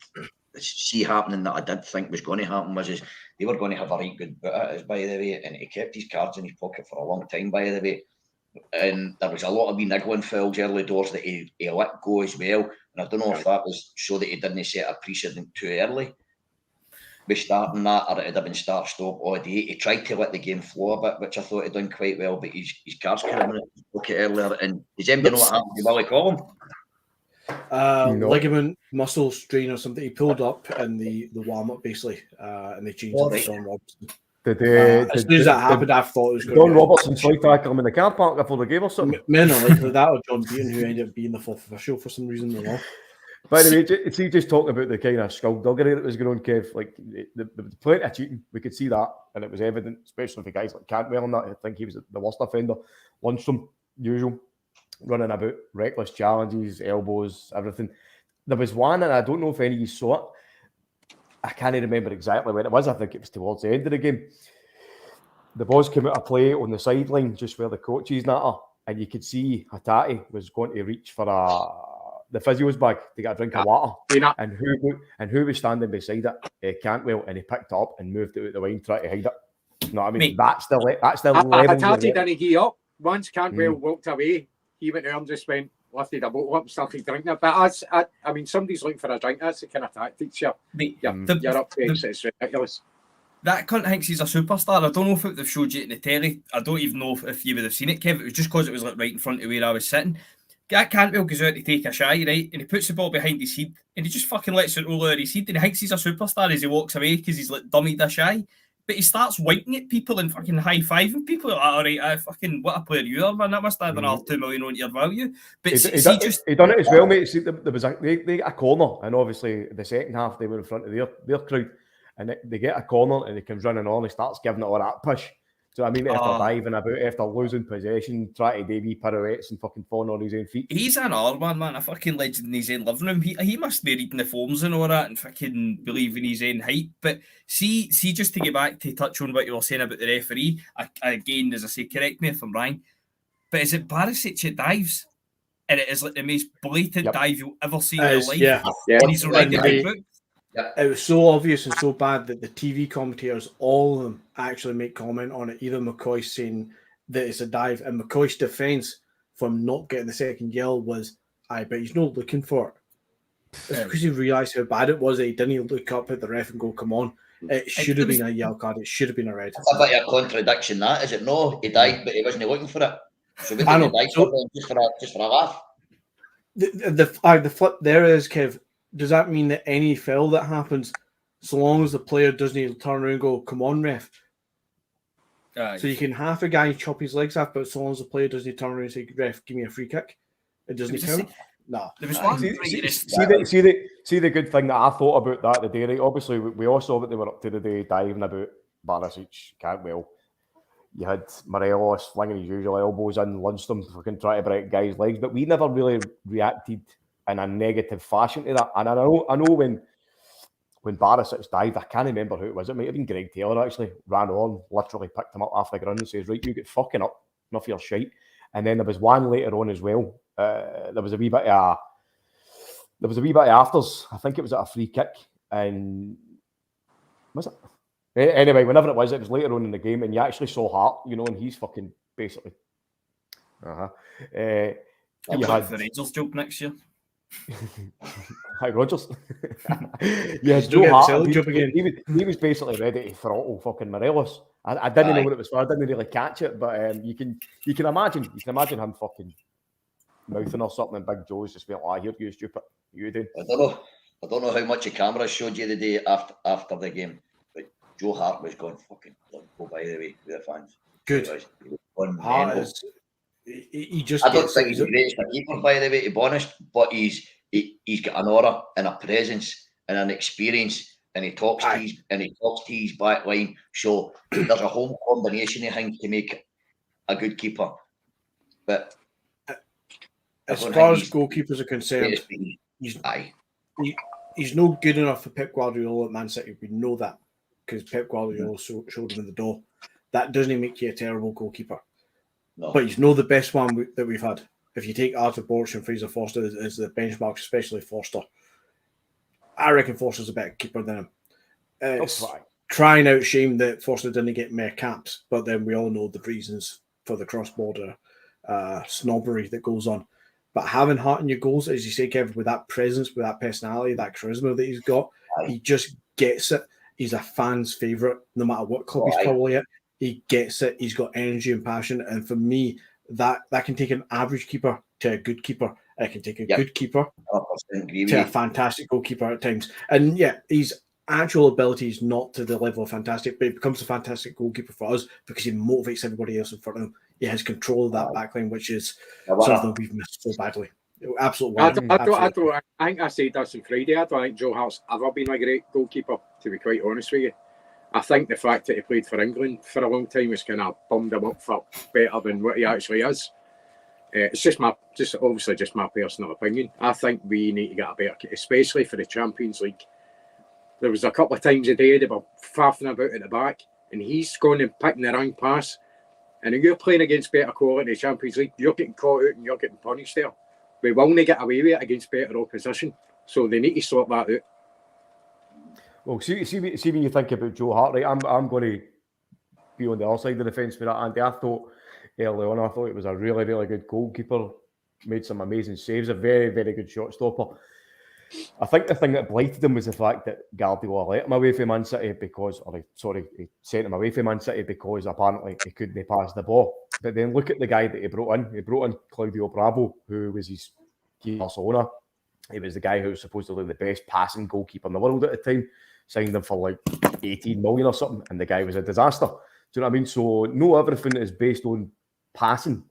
see happening that I did think was going to happen was they were going to have a right good bit at us, by the way, and he kept his cards in his pocket for a long time, by the way. And there was a lot of wee niggling fouls early doors that he let go as well. And I don't know if that was so that he didn't set a precedent too early with starting that, or it had been start-stop all day. He tried to let the game flow a bit, which I thought he'd done quite well, but his cards came in his pocket earlier. And does anybody know what happened to Willie Collum? Ligament muscle strain or something. He pulled up in the warm-up, basically, and they changed it to John Robertson. As soon as that happened, I thought it was going to be John Robertson slide tackle him in the car park before the game or something. Men are likely that, or John Beaton, who ended up being the fourth official for some reason. By the way, see, just talking about the kind of skullduggery that was going on, Kev, like the plenty of cheating, we could see that, and it was evident, especially for guys like Cantwell and that. I think he was the worst offender. Lundstrom, usual, running about, reckless challenges, elbows, everything. There was one, and I don't know if any of you saw it. I can't remember exactly when it was. I think it was towards the end of the game. The boys came out of play on the sideline, just where the coach is now, and you could see Hatate was going to reach for the physio's bag to get a drink of water. And who was standing beside it? Cantwell, and he picked it up and moved it out the way and tried to hide it. You know what I mean? Mate, that's the level. Hatate didn't give up. Once Cantwell walked away, he went there and just went, lifted a bottle up and started drinking it. But I mean, somebody's looking for a drink. That's the kind of tactics you're up to. It's ridiculous. That cunt thinks he's a superstar. I don't know if they've showed you it in the telly. I don't even know if you would have seen it, Kev. It was just because it was like right in front of where I was sitting. That Cantwell goes out to take a shy, right? And he puts the ball behind his head and he just fucking lets it roll out his head and he thinks he's a superstar as he walks away because he's like dummied a shy. But he starts winking at people and fucking high-fiving people. Like, all right, fucking what a player you are, man. That must have another 2 million on your value. But he done it as well, mate. See, there was they got a corner, and obviously the second half they were in front of their crowd, and they get a corner and he comes running on. He starts giving it all that push. So I mean, after diving about, after losing possession, trying to do wee pirouettes and fucking falling on his own feet. He's an R-man, man, a fucking legend in his own living room. He must be reading the forms and all that and fucking believing his own hype. But see, just to get back to touch on what you were saying about the referee, again, as I say, correct me if I'm wrong, but is it Barisic that dives? And it is like the most blatant dive you'll ever see in your life. Yeah. And he's already booked. It was so obvious and so bad that the TV commentators, all of them, actually make comment on it. Either McCoy saying that it's a dive, and McCoy's defence from not getting the second yellow was, but he's not looking for it. It's because he realised how bad it was that he didn't look up at the ref and go, come on. It should have been a yellow card. It should have been a red. That's a bit of a contradiction, that, is it? No, he dived, but he wasn't looking for it. So we didn't dive for them just for a laugh. The flip there is, Kev, does that mean that any foul that happens, so long as the player doesn't turn around and go, come on, ref? So you can half a guy chop his legs off, but so long as the player doesn't turn around and say, ref, give me a free kick, it doesn't count? No. See the good thing that I thought about that today, right? Obviously, we all saw what they were up to today, diving about Barisic, Cantwell. You had Morelos flinging his usual elbows in, Lundstrom fucking trying to break guys' legs, but we never really reacted in a negative fashion to that. And I know when Barisic dived, I can't remember who it was. It might have been Greg Taylor, actually. Ran on, literally picked him up off the ground and says, right, you get fucking up, enough of your shite. And then there was one later on as well. There was a wee bit of afters. I think it was at a free kick. And was it? Anyway, whenever it was later on in the game, and you actually saw Hart, and he's fucking basically. I'll have the Rangers joke next year. Hi, Rogers. Yes, Joe Hart. He was basically ready to throttle fucking Morelos. I didn't know what it was for. I didn't really catch it, but you can imagine him fucking mouthing or something, and Big Joe's just being like, "Here, you stupid, you doing?" I don't know how much the cameras showed you the day after the game, but Joe Hart was going fucking go by the way with the fans. Good. He just. I don't think he's the greatest keeper, by the way, to be honest, but he's got an aura and a presence and an experience, and he talks to his back line. So there's a whole combination of things to make a good keeper. But as far as goalkeepers are concerned, he's no good enough for Pep Guardiola at Man City. We know that because Pep Guardiola showed him in the door. That doesn't make you a terrible goalkeeper. No. But he's the best one that we've had. If you take Arthur Borch and Fraser Forster as the benchmark, especially Forster, I reckon Forster's a better keeper than him. It's crying out shame that Forster didn't get more caps, but then we all know the reasons for the cross-border snobbery that goes on. But having Hart in your goals, as you say, Kevin, with that presence, with that personality, that charisma that he's got, he just gets it. He's a fan's favourite, no matter what club he's probably at. He gets it. He's got energy and passion. And for me, that can take an average keeper to a good keeper. It can take a good keeper to a fantastic goalkeeper at times. And his actual ability is not to the level of fantastic, but he becomes a fantastic goalkeeper for us because he motivates everybody else in front of him. He has control of that backline, which is something we've missed so badly. Absolutely. I think I said this on Friday. I don't think Joe Hart's ever been a great goalkeeper, to be quite honest with you. I think the fact that he played for England for a long time has kind of bummed him up for better than what he actually is. It's just my personal opinion. I think we need to get a better, especially for the Champions League. there was a couple of times a day they were faffing about at the back, and he's going and picking the wrong pass. And if you're playing against better quality in the Champions League, you're getting caught out and you're getting punished there. We will not get away with it against better opposition. So they need to sort that out. Well, see when you think about Joe Hart, right? I'm going to be on the other side of the fence for that, Andy. I thought early on, it was a really, really good goalkeeper. Made some amazing saves. A very, very good shot stopper. I think the thing that blighted him was the fact that Guardiola let him away from Man City he sent him away from Man City because apparently he couldn't pass the ball. But then look at the guy that he brought in. He brought in Claudio Bravo, who was his Barcelona. He was the guy who was supposedly the best passing goalkeeper in the world at the time. Signed him for like 18 million or something, and the guy was a disaster. Do you know what I mean? So no everything is based on passing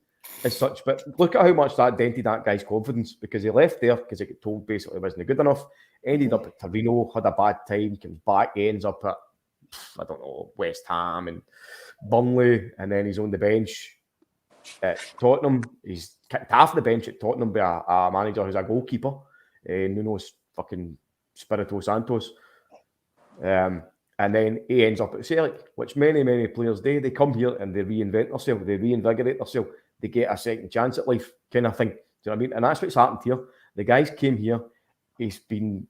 as such, but look at how much that dented that guy's confidence, because he left there because he got told basically wasn't good enough, ended up at Torino, had a bad time, comes back, ends up at I don't know, West Ham and Burnley, and then he's on the bench at Tottenham. He's kicked half the bench at Tottenham by a manager who's a goalkeeper, Nuno's fucking Spirito Santos. And then he ends up at Celtic, which many players do. They come here and they reinvent themselves, they reinvigorate themselves, they get a second chance at life, kind of thing. Do you know what I mean? And that's what's happened here. The guy's came here, he's been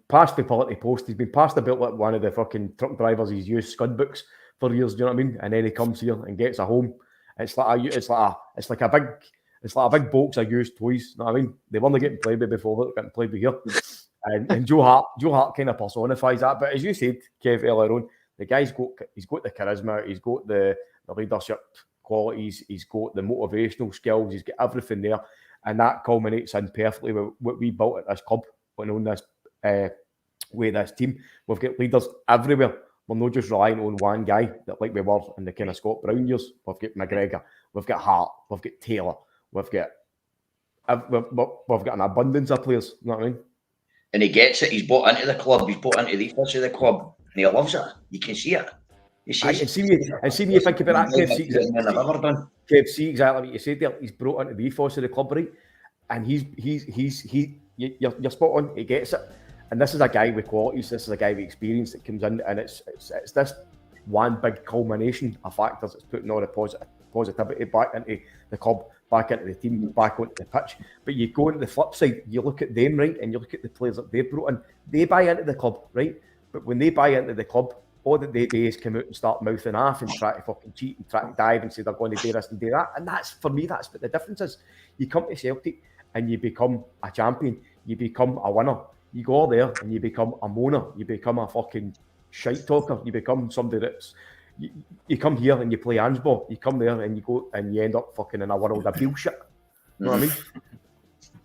passed the pillar to post, he's been passed a bit like one of the fucking truck drivers he's used scud books for years, do you know what I mean? And then he comes here and gets a home. It's like a big box of used toys, you know what I mean? They weren't getting played with before, they're getting played with here. And Joe Hart kind of personifies that. But as you said, Kev, earlier on, the guy's got the charisma, he's got the leadership qualities, he's got the motivational skills, he's got everything there, and that culminates in perfectly with what we built at this club and on this with this team. We've got leaders everywhere. We're not just relying on one guy that like we were in the kind of Scott Brown years. We've got McGregor, we've got Hart, we've got Taylor, we've got an abundance of players. You know what I mean? And he gets it. He's bought into the club. He's bought into the ethos of the club, and he loves it. You can see it. And see when you think about that, Kev, see exactly what you said there. He's brought into the ethos of the club, right? And you're spot on. He gets it. And this is a guy with qualities. This is a guy with experience that comes in, and it's this one big culmination of factors that's putting all the positivity back into the club, back into the team, back onto the pitch. But you go into the flip side, you look at them, right, and you look at the players that they've brought in. They buy into the club, right? But when they buy into the club, all that they do is come out and start mouthing off and try to fucking cheat and try to dive and say they're going to do this and do that. And that's, for me, that's what the difference is. You come to Celtic and you become a champion. You become a winner. You go there and you become a moaner. You become a fucking shite talker. You become somebody that's... You come here and you play handball. You come there and you go and you end up fucking in a world of bullshit. You know what I mean?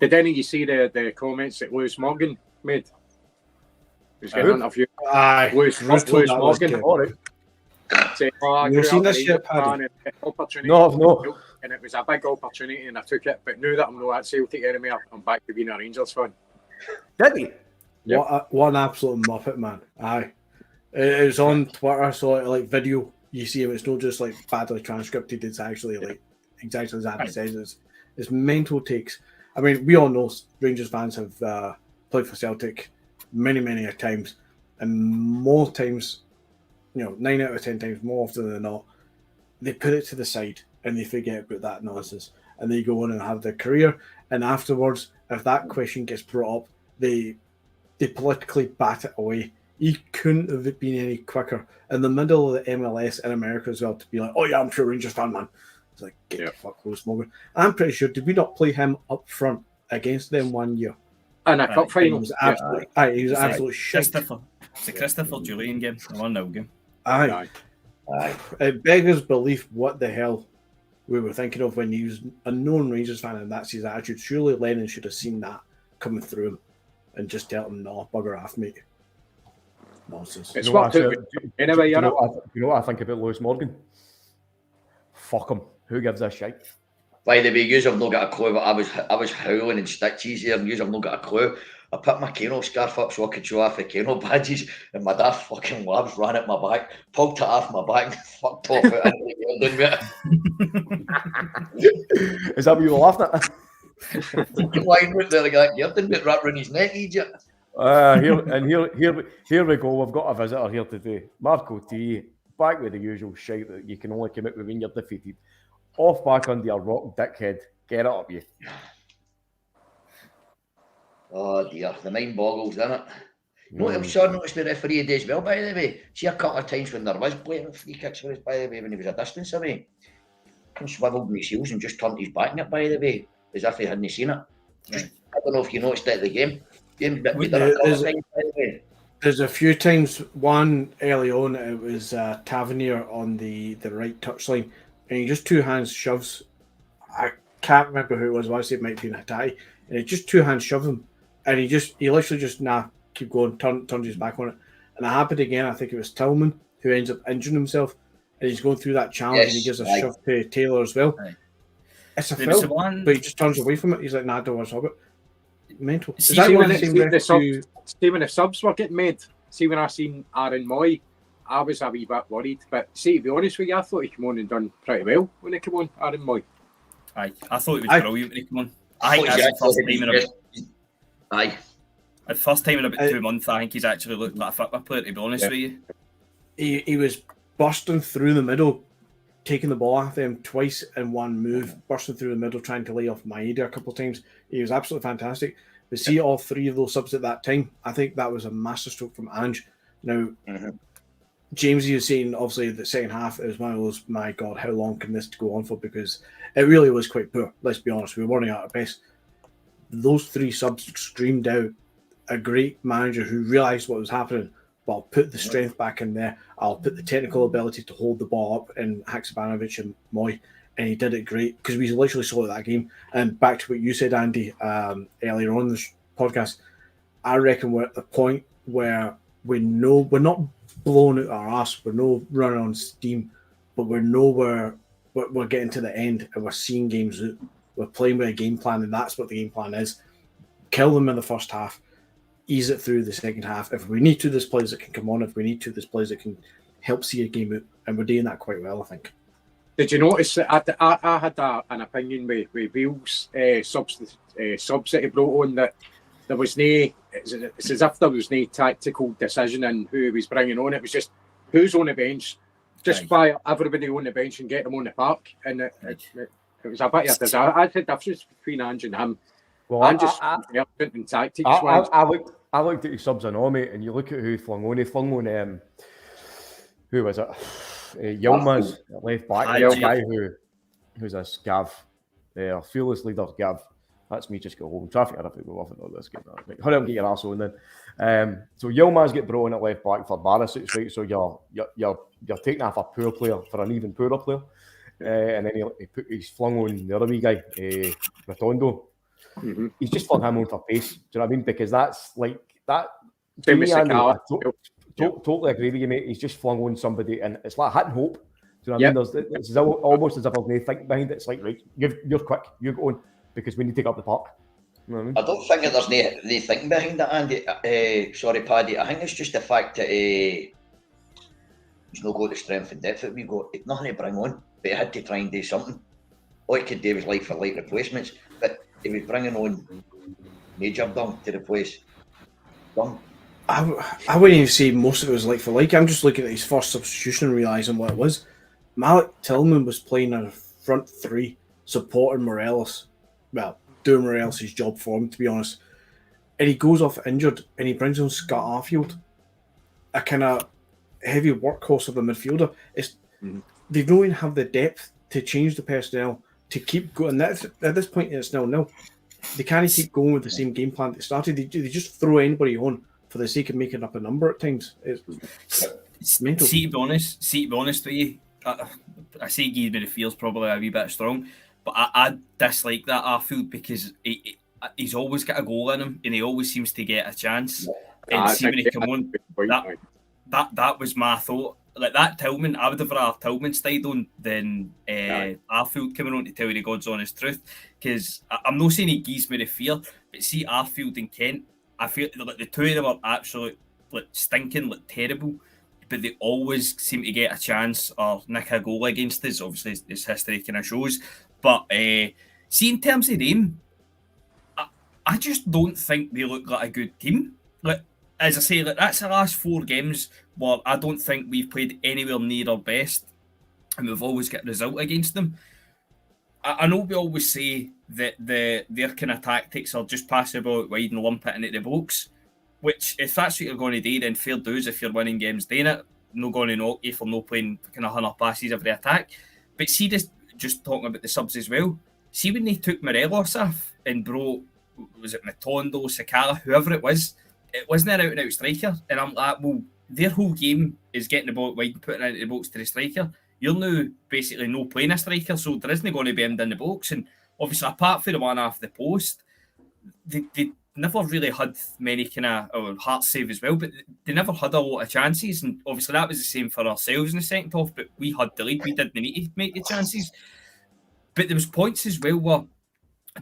Did any of you see the comments that Lewis Morgan made? He was getting an interview. Aye. Lewis Morgan. All right. Say, You've seen this shit, Paddy? No. And it was a big opportunity and I took it. But now that I'm not at Celtic anymore, I'm back to being a Rangers fan. Did he? Yep. What an absolute muppet, man. Aye. It was on Twitter, so like video, you see him. It's not just like badly transcribed. It's actually like exactly as Adam says. It's mental takes. I mean, we all know Rangers fans have played for Celtic many times, and more times, 9 out of 10 times, more often than not, they put it to the side and they forget about that nonsense, and they go on and have their career. And afterwards, if that question gets brought up, they politically bat it away. He couldn't have been any quicker in the middle of the MLS in America as well to be like, oh yeah, I'm a Rangers fan, man. It's like, get the fuck close, Morgan. I'm pretty sure, did we not play him up front against them one year? And a cup final. He was absolutely shit. It's the Christopher Julian game, the 1-0 game. Aye. It beggars belief what the hell we were thinking of when he was a known Rangers fan and that's his attitude. Surely Lennon should have seen that coming through him and just tell him, no, bugger off, mate. Nonsense. It's what anyway, you know what I think about Lewis Morgan? Fuck him. Who gives a shit? By the way, you have not got a clue. But I was howling in stitches here, and you have not got a clue. I put my Kano scarf up so I could show off the Kano badges, and my daft fucking labs ran at my back, pulled it off my back, and fucked off out into the garden. Is that what you were laughing at? Fucking lying right there, like that Gerdon bit wrapped around his neck, idiot. Here we go. We've got a visitor here today. Marco T, back with the usual shite that you can only commit with when you're defeated. Off back under your rock dickhead. Get it up, you. Oh dear, the mind boggles, doesn't it? No, I'm sure noticed the referee did as well, by the way. See a couple of times when there was blatant free kicks for us, by the way, when he was a distance away. He swiveled in his heels and just turned his back on it, by the way, as if he hadn't seen it. Just, I don't know if you noticed it at the game. There's a few times, one early on, it was Tavernier on the right touchline, and he just two hands shoves. I can't remember who it was. I say it might be Hattie, and he just two hands shove him, and he literally just keep going, turns his back on it. And it happened again. I think it was Tillman who ends up injuring himself, and he's going through that challenge, and he gives a shove to Taylor as well. It's a foul, but he just turns away from it. He's like, "Nah, don't want to stop it." Mental. See when the subs were getting made, see when I seen Aaron Moy, I was a wee bit worried. But see, to be honest with you, I thought he came on and done pretty well when he came on, Aaron Moy. I thought he was brilliant when he came on. I think that's the first time in the first time in about 2 months, I think he's actually looked like a football player, to be honest with you. He was bursting through the middle, taking the ball off them twice in one move, bursting through the middle, trying to lay off Maeda a couple of times. He was absolutely fantastic. To see all three of those subs at that time, I think that was a masterstroke from Ange. Now, James, you was saying, obviously, the second half is one of those, my God, how long can this go on for? Because it really was quite poor. Let's be honest, we were running out of pace. Those three subs screamed out a great manager who realised what was happening. But I'll put the strength back in there. I'll put the technical ability to hold the ball up in Haksabanovic and Moy. And he did it great because we literally saw that game. And back to what you said, Andy, earlier on in this podcast, I reckon we're at the point where we know we're not blowing out our ass, we're no running on steam, but we know we're getting to the end and we're seeing games out. We're playing with a game plan, and that's what the game plan is. Kill them in the first half, ease it through the second half. If we need to, there's players that can come on. If we need to, there's players that can help see a game out, and we're doing that quite well, I think. Did you notice that I had an opinion with Beale's subs that he brought on, that there was it's as if there was no tactical decision in who he was bringing on. It was just who's on the bench, just buy everybody on the bench and get them on the park. And it was a bit of a disaster. I think the difference between Ange and him. Well, Ange is in tactics. I looked at his subs and all, mate, and you look at who he flung on. He flung on who was it? Yilmaz, left back, the guy who's a Gav, fearless leader, Gav. That's me just go home. Traffic, I have to go off and all this. Hurry up and get your arsehole in then. So Yilmaz get brought in at left back for Barisic, right? So you're taking off a poor player for an even poorer player. And then he's flung on the other wee guy, Rotondo. Mm-hmm. He's just flung him on for pace. Do you know what I mean? Because that's like that. To me, totally agree with you, mate. He's just flung on somebody, and it's like hit and hope. Do you know what I mean? It's almost as if there's no think behind it. It's like, right, you're quick, you go on, because we need to take up the park. You know what I mean? I don't think that there's no thinking behind it, Andy. Sorry, Paddy. I think it's just the fact that he's not got the strength and depth that we got. It's nothing to bring on, but he had to try and do something. All he could do was like for like replacements, but he was bringing on Major Dung to replace Dung. I wouldn't even say most of it was like for like. I'm just looking at his first substitution and realising what it was. Malik Tillman was playing a front three, supporting Morelos. Well, doing Morelos' job for him, to be honest. And he goes off injured, and he brings on Scott Arfield, a kind of heavy workhorse of a midfielder. They don't even have the depth to change the personnel to keep going. At this point, it's 0-0. They can't keep going with the same game plan that started. They just throw anybody on for the sake of making up a number at times. It's mental. See, to be honest with you, I say Guy feels probably a wee bit strong, but I dislike that Arfield because he's always got a goal in him and he always seems to get a chance. And see when he come on, that was my thought. Like that Tillman, I would have rather Tillman stayed on than Arfield coming on to tell you the God's honest truth. Because I'm not saying he gives me the fear, but see Arfield and Kent, I feel like the two of them are absolutely like stinking, like terrible, but they always seem to get a chance or nick a goal against us. Obviously, as history kind of shows. But see, in terms of them, I just don't think they look like a good team. as I say, that's the last 4 games where I don't think we've played anywhere near our best, and we've always got a result against them. I know we always say that their kind of tactics are just pass the ball out wide and lump it into the box, which if that's what you're going to do, then fair dues if you're winning games doing it. No going to knock you for no playing kind of 100 passes every attack. But see, just talking about the subs as well, see when they took Morelos off and brought, was it Matondo, Sakala, whoever it wasn't an out-and-out striker. And I'm like, well, their whole game is getting the ball out wide and putting it into the box to the striker. You're now basically no playing a striker, so there isn't going to be him in the box. And obviously, apart from the one off the post, they never really had many kind of heart save as well, but they never had a lot of chances. And obviously, that was the same for ourselves in the second half, but we had the lead. We didn't need to make the chances. But there was points as well where,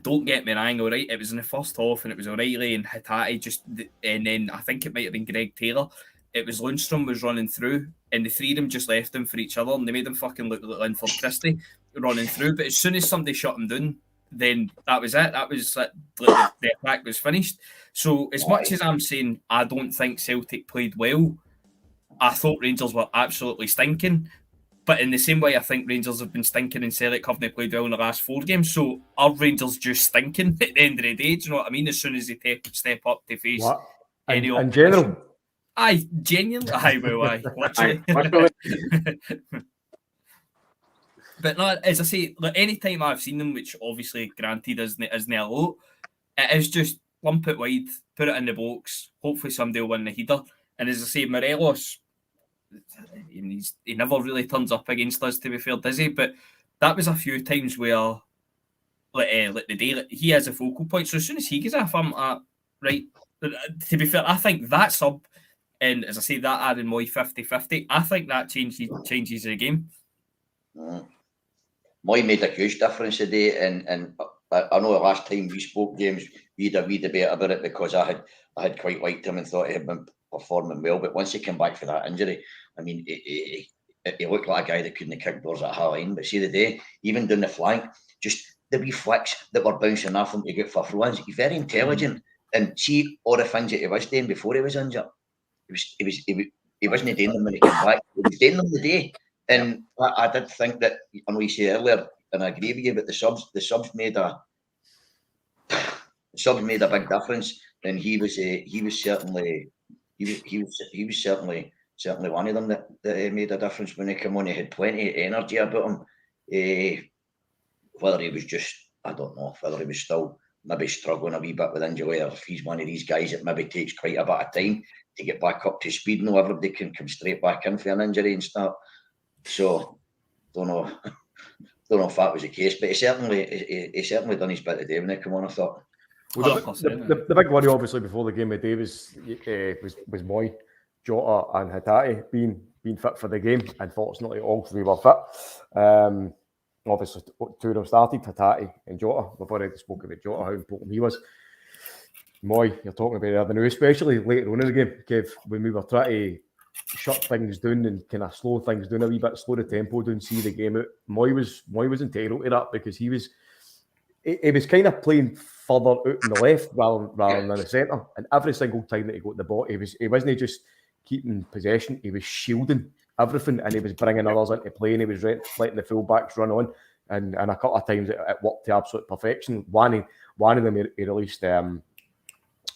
don't get me wrong, all right, it was in the first half and it was O'Reilly and Hatate, and then I think it might have been Greg Taylor. It was Lundstrom was running through, and the 3 of them just left them for each other, and they made them fucking look like Linford Christie running through. But as soon as somebody shut them down, then that was it. That was like the attack was finished. So as much as I'm saying I don't think Celtic played well, I thought Rangers were absolutely stinking. But in the same way, I think Rangers have been stinking and Celtic haven't played well in the last 4 games. So are Rangers just stinking at the end of the day? Do you know what I mean? As soon as they step up to face any in general. Aye, genuinely. Aye, well, aye. Literally. But no, as I say, like, any time I've seen them, which obviously granted isn't a lot, it is just lump it wide, put it in the box, hopefully somebody will win the header. And as I say, Morelos, he never really turns up against us, to be fair, does he? But that was a few times where, like the day, he has a focal point. So as soon as he gets off, I'm right. To be fair, I think that sub, and as I say, that Aaron Moy 50-50, I think that changes the game. Moy made a huge difference today, and I know the last time we spoke, James, we'd a debate about it because I had quite liked him and thought he had been performing well, but once he came back for that injury, I mean, he looked like a guy that couldn't kick doors at half line. But see the day, even down the flank, just the wee flicks that were bouncing off him to get for throw-ins. He's very intelligent, and see all the things that he was doing before he was injured. He wasn't doing them when he came back. He was doing them the day, and I did think that. And we say earlier, and I agree with you, but the subs made a big difference, and he was certainly one of them that made a difference when he came on. He had plenty of energy about him. Whether he was just, I don't know, whether he was still maybe struggling a wee bit with injury, or if he's one of these guys that maybe takes quite a bit of time to get back up to speed. No, everybody can come straight back in for an injury and start. So, don't know if that was the case, but he certainly done his bit today when he came on, I thought. Well, the big worry, obviously, before the game of the day was Moy, Jota, and Hatate being fit for the game. Unfortunately, all 3 were fit. Obviously, 2 of them started, Hatate and Jota. We've already spoken about Jota, how important he was. Moy, you're talking about the other now, especially later on in the game, Kev, when we were trying to shut things down and kind of slow things down a wee bit, slow the tempo down, see the game out. Moy was integral to that because he was kind of playing further out on the left rather than in the centre. And every single time that he got the ball, he wasn't just keeping possession, he was shielding everything, and he was bringing others into play, and he was letting the full-backs run on. And a couple of times it worked to absolute perfection. One of them he released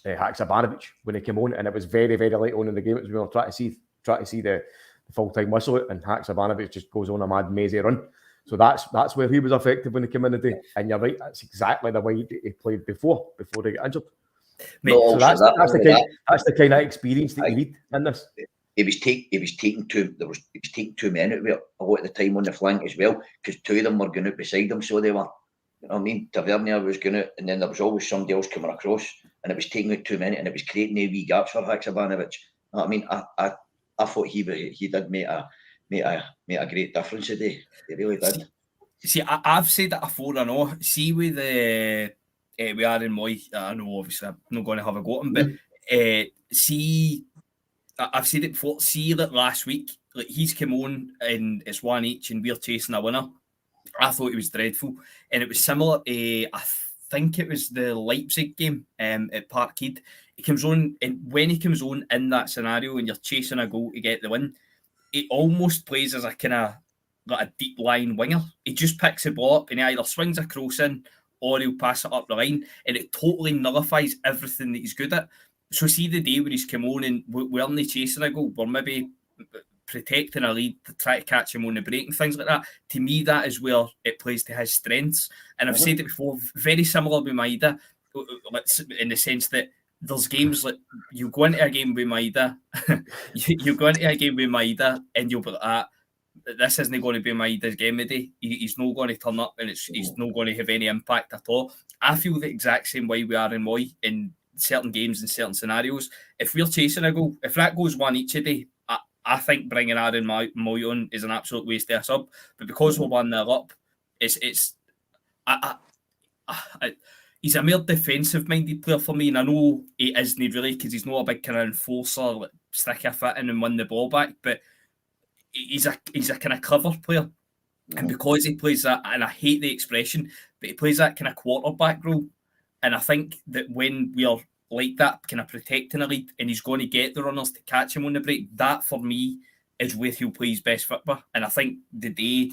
Haksabanovic when he came on, and it was very, very late on in the game. It was we were trying to see the full-time whistle, and Haksabanovic just goes on a mad mazy run. So that's where he was effective when he came in today. And you're right, that's exactly the way he played before they got injured. Mate, so that's the kind of experience that you need in this. He was taking 2 men out of it a lot of the time on the flank as well, because 2 of them were going out beside him, so they were. You know what I mean? Tavernier was going out, and then there was always somebody else coming across, and it was taking out 2 men, and it was creating wee gaps for Haksabanovic. You know what I mean? I thought he did make a great difference today. He really did. See, I've said that before. I know. See, with we are in Moy. I know, obviously, I'm not going to have a go at him, but see, I've said it before. See, that last week, like he's come on and it's 1 each, and we're chasing a winner. I thought it was dreadful, and it was similar. I think it was the Leipzig game at Parkhead. he comes on, and when he comes on in that scenario and you're chasing a goal to get the win, he almost plays as a kind of like a deep line winger. He just picks the ball up and he either swings a cross in or he'll pass it up the line, and it totally nullifies everything that he's good at. So see the day where he's come on and we're only chasing a goal, we're maybe protecting a lead to try to catch him on the break and things like that. To me, that is where it plays to his strengths. And I've said it before, very similar with Maida, in the sense that there's games like you go into a game with Maida, you go into a game with Maida and you'll be like, this isn't going to be Maida's game today. He's not going to turn up and he's not going to have any impact at all. I feel the exact same way we are in Moy in certain games and certain scenarios. If we're chasing a goal, if that goes one each a day, I think bringing Aaron Moy on is an absolute waste of a sub. But because we're 1-0 up, he's a more defensive-minded player for me, and I know he isn't really because he's not a big kind of enforcer, like stick a foot in and win the ball back. But he's a kind of clever player, and because he plays that, and I hate the expression, but he plays that kind of quarterback role. And I think that when we are like that, kind of protecting a lead, and he's going to get the runners to catch him on the break, that for me is where he'll play his best football. And I think the day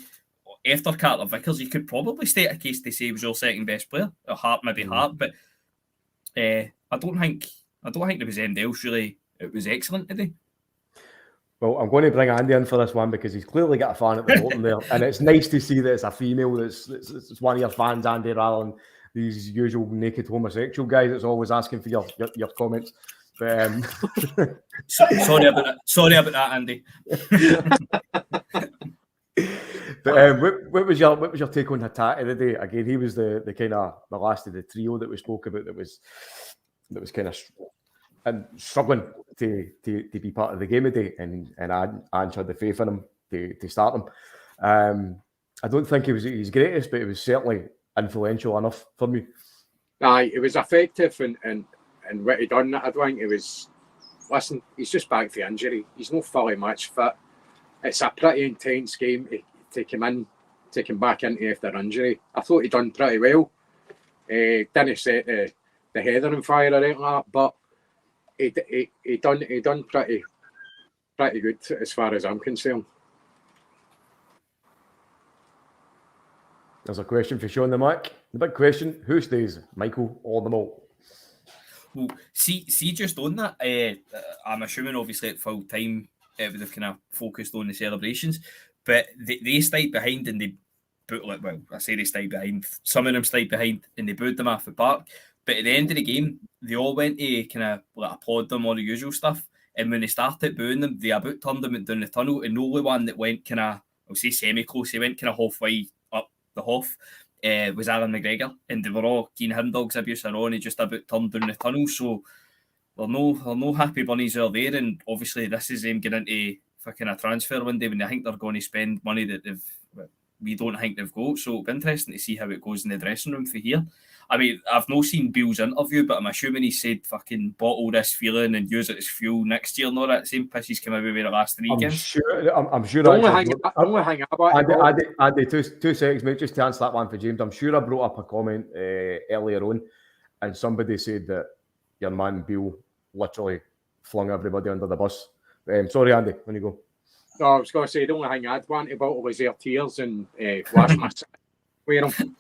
after Carter Vickers, you could probably state a case to say he was your second best player. Or Hart, maybe Hart, but I don't think there was anything else really. It was excellent today. Well, I'm going to bring Andy in for this one because he's clearly got a fan at the bottom there, and it's nice to see that it's a female that's one of your fans, Andy, rather than these usual naked homosexual guys that's always asking for your comments. But, sorry about that, Andy. But what was your take on Hatate today? Again, he was the kind of the last of the trio that we spoke about that was kind of and struggling to be part of the game today, and I had the faith in him to start him. I don't think he was his greatest, but it was certainly influential enough for me. Aye, it was effective and what he done. I don't think it was. Listen, he's just back from injury. He's not fully match fit. It's a pretty intense game to take him back into after injury. I thought he done pretty well. Didn't set the header on fire or anything like that, but he done pretty good as far as I'm concerned. There's a question for Sean the Mac. The big question: who stays, Michael or the Malt? Well, see, just on that, I'm assuming obviously at full time it would have kind of focused on the celebrations, but they stayed behind and they booed, like, well, I say they stayed behind. Some of them stayed behind and they booed them off the park. But at the end of the game, they all went to kind of like applaud them, all the usual stuff. And when they started booing them, they about turned them down the tunnel. And the only one that went kind of, I'll say semi-close, he went kind of halfway up the Hoff, was Alan McGregor. And they were all keen him dogs abuse are on. He just about turned down the tunnel. So they're no happy bunnies out there. And obviously this is them getting into fucking a transfer window when they think they're going to spend money that we don't think they've got. So it'll be interesting to see how it goes in the dressing room for here. I mean, I've not seen Bill's interview, but I'm assuming he said fucking bottle this feeling and use it as fuel next year and all that same piss he's come out with the last 3 games. I'm sure. I'm going to hang up. Andy, two seconds, mate, just to answer that one for James. I'm sure I brought up a comment earlier on, and somebody said that your man Bill literally flung everybody under the bus. Sorry, Andy, when you go. No, I was going to say, the only thing I'd want to bottle was their tears and wash my wear them.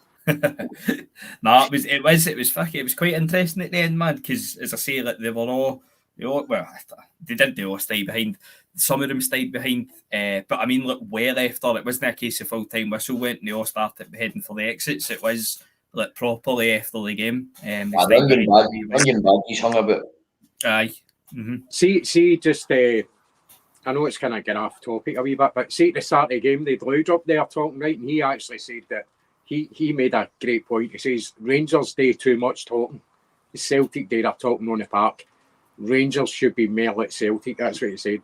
No, it was quite interesting at the end, man, because as I say, like they all they all stayed behind. Some of them stayed behind, but I mean, look, where after it wasn't a case of full time whistle went and they all started heading for the exits. It was like properly after the game. Onion badges hung about. Aye. Mm-hmm. See, just I know it's kind of get off topic a wee bit, but see at the start of the game, they'd Lloyd up there talking, right, and he actually said that he made a great point. He says Rangers do too much talking. Celtic do their talking on the park. Rangers should be more like Celtic. That's what he said.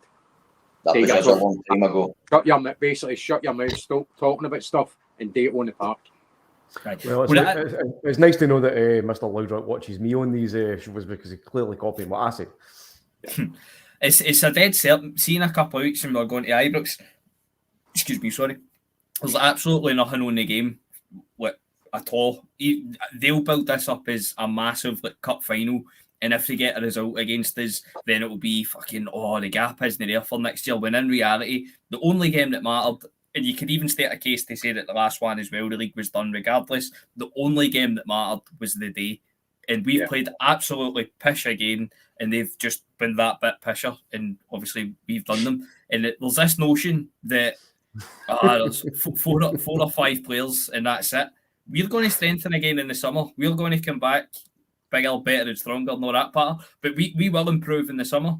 That was a long time ago. Shut your mouth, stop talking about stuff and do it on the park. Right. Well, it's nice to know that Mr. Loudrock watches me on these shows because he clearly copied what I said. It's a dead certain. Seeing a couple of weeks and we're going to Ibrox. Excuse me, sorry. There's absolutely nothing on the game at all. They'll build this up as a massive cup final, And if they get a result against us, then it will be fucking, the gap isn't there for next year. When in reality, the only game that mattered, and you could even state a case to say that the last one as well, the league was done regardless. The only game that mattered was the day. And we've played absolutely pish again, and they've just been that bit pisher. And obviously, we've done them. And there's this notion that there's four or five players, and that's it. We're going to strengthen again in the summer. We're going to come back bigger, better, and stronger, and all that part. But we will improve in the summer.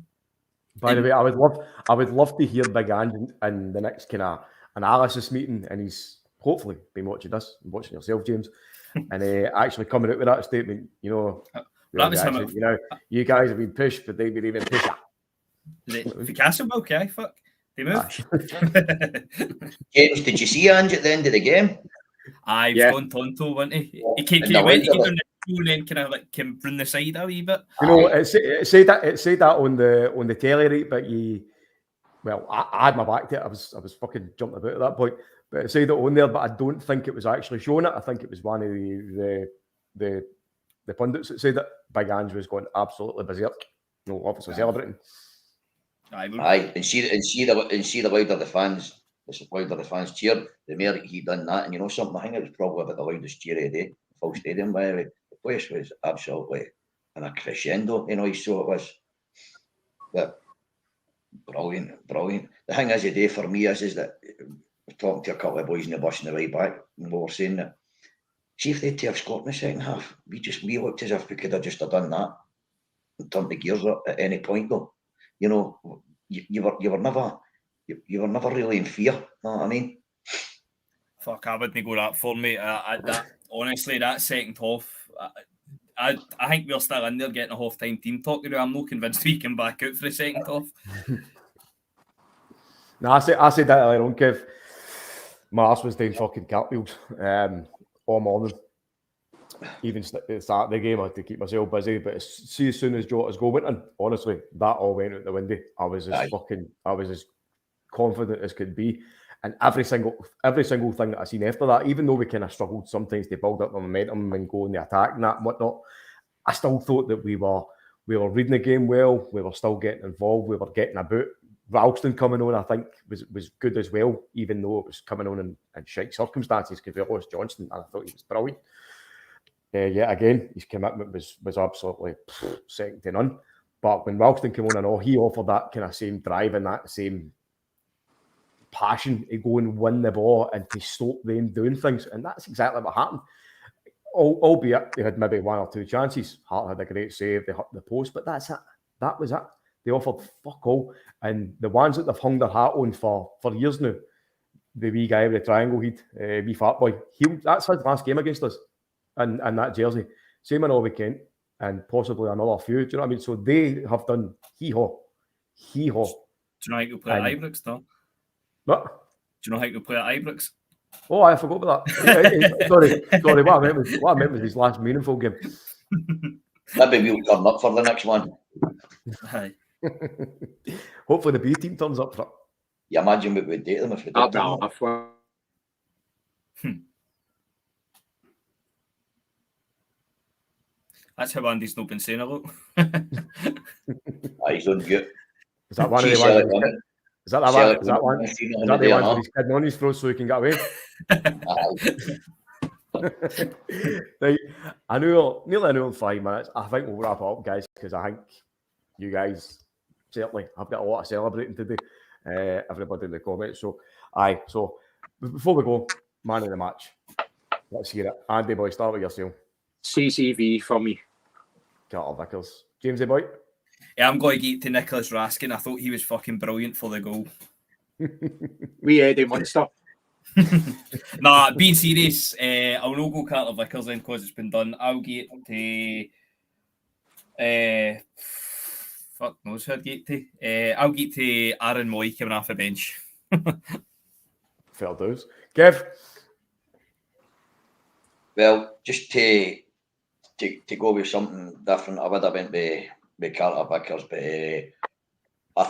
By the way, I would love to hear Big Ange in the next kind of analysis meeting, and he's hopefully been watching this, watching yourself, James, and actually coming out with that statement. You know, you guys have been pushed, but they've been even pusher. The Castle milk, fuck. They moved. James, did you see Ange at the end of the game? He was going Tonto, wasn't he? He came down the and then kind of like came from the side a wee bit. You know, it said that on the telly, right? But I had my back to it. I was fucking jumping about at that point. But it said it on there, but I don't think it was actually showing it. I think it was one of the pundits that said that Big Ange was going absolutely berserk. You know, obviously celebrating. Aye, and see the louder the fans. The louder the fans cheered, the more he done that. And you know something, I think it was probably about the loudest cheer of the day. Full stadium, by the way. The place was absolutely in a crescendo, you know, so it was. But brilliant. The thing is today for me is that I was talking to a couple of boys in the bus on the way back, and we were saying that, see if they'd have scored in the second half, we looked as if we could have just done that and turned the gears up at any point though. You know, you were never really in fear, you know what I mean? Fuck, I wouldn't go that for me. Honestly, that second half, I think we're still in there getting a half-time team talk. I'm not convinced we can back out for the second half. No, I said that earlier on, Kev. My ass was doing fucking cartwheels all morning. Even at the start of the game, I had to keep myself busy. But as soon as Jota's goal went in, honestly, that all went out the window. I was as confident as could be. And every single thing that I seen after that, even though we kind of struggled sometimes to build up the momentum and go in the attack and that and whatnot, I still thought that we were reading the game well. We were still getting involved. We were getting about. Ralston coming on, I think, was good as well, even though it was coming on in shite circumstances because we lost Johnston, and I thought he was brilliant. Again, his commitment was absolutely second to none. But when Ralston came on and all, he offered that kind of same drive and that same passion to go and win the ball and to stop them doing things. And that's exactly what happened. Albeit they had maybe one or two chances. Hart had a great save, they hit the post, but that's it. That was it. They offered fuck all. And the ones that they've hung their hat on for years now, the wee guy with the triangle head, wee fat boy, that's his last game against us and that jersey. Same in all weekend and possibly another few. Do you know what I mean? So they have done hee-haw. Do you know how you play at Ibrox, though? What? Do you know how you play at Ibrox? Oh, I forgot about that. Sorry. What I meant was his last meaningful game. Maybe we'll turn up for the next one. Aye. Hopefully the B team turns up for it. You imagine we would date them if we did. That's how Andy's not been saying a lot. He's on mute. Is that one of the ones? Is that one? Is that the one where he's kidding on his throat so he can get away? Right. I know nearly an hour and 5 minutes. I think we'll wrap up, guys, because I think you guys certainly have got a lot of celebrating to do. Everybody in the comments. So before we go, man of the match. Let's hear it. Andy boy, start with yourself. CCV for me. Carter Vickers. Jamesy boy. Yeah, I'm going to get to Nicholas Raskin. I thought he was fucking brilliant for the goal. We Eddie Munster. Nah, being serious, I'll not go Carter Vickers then because it's been done. I'll get to fuck knows who I'd get to. I'll get to Aaron Moy coming off the bench. Fair dues. Kev? Well, just to go with something different, I would have went with Carter Vickers, but I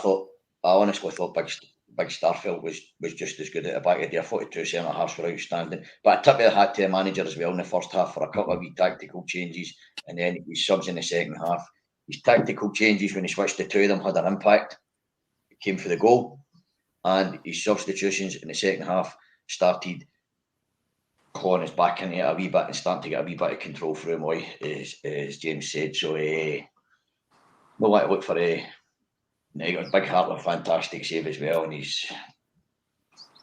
honestly thought Big Starfield was just as good at the back of the day. 42 centre-halves were outstanding. But I tipped the hat to the manager as well in the first half for a couple of wee tactical changes, and then he subs in the second half. his tactical changes when he switched the two of them had an impact. It came for the goal, and his substitutions in the second half started clawing us back into it a wee bit and starting to get a wee bit of control through him, as James said. So we'll want to look for he got a big heart, a fantastic save as well, and he's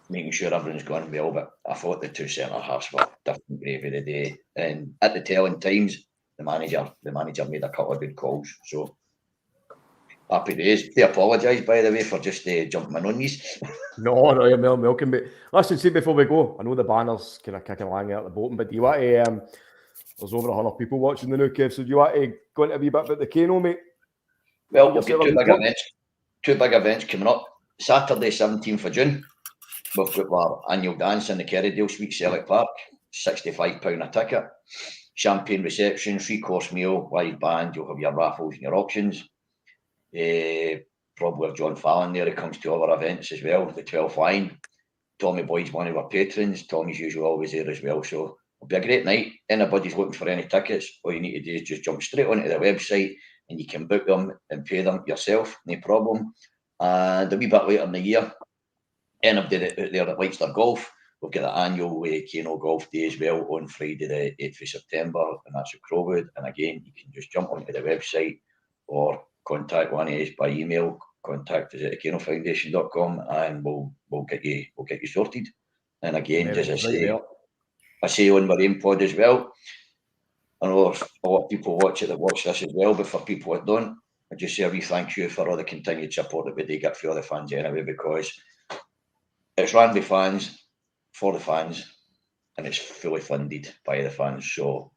making sure everyone's going well. But I thought the two centre halves were different gravy today, and at the telling times, the manager made a couple of good calls. So happy days. They apologise, by the way, for just jumping in on these. No, you're welcome. But listen, see, before we go, I know the banner's kind of kicking along out the bottom, but do you want to? There's over 100 people watching the new Kev, so do you want to go into a wee bit about the Kano, mate? Well, we've got two big events coming up. Saturday, 17th of June, we've got our annual dance in the Kerrydale Suite, Celtic Park, £65 a ticket. Champagne reception, 3-course meal, live band, you'll have your raffles and your auctions. Probably have John Fallon there, who comes to all our events as well, the 12th line. Tommy Boyd's one of our patrons. Tommy's usually always there as well, so it'll be a great night. Anybody's looking for any tickets, all you need to do is just jump straight onto the website and you can book them and pay them yourself, no problem. And a wee bit later in the year, anybody out there that likes their golf, we've got the annual Kano Golf Day as well on Friday the 8th of September, and that's at Crowwood. And again, you can just jump onto the website or contact one of us by email. Contact us at KanoFoundation.com, and we'll get you sorted. And again, as I say on my own pod as well, I know there's a lot of people watch this as well, but for people that don't, I just say a wee thank you for all the continued support that we do get for all the fans anyway, because it's run by fans, for the fans, and it's fully funded by the fans. So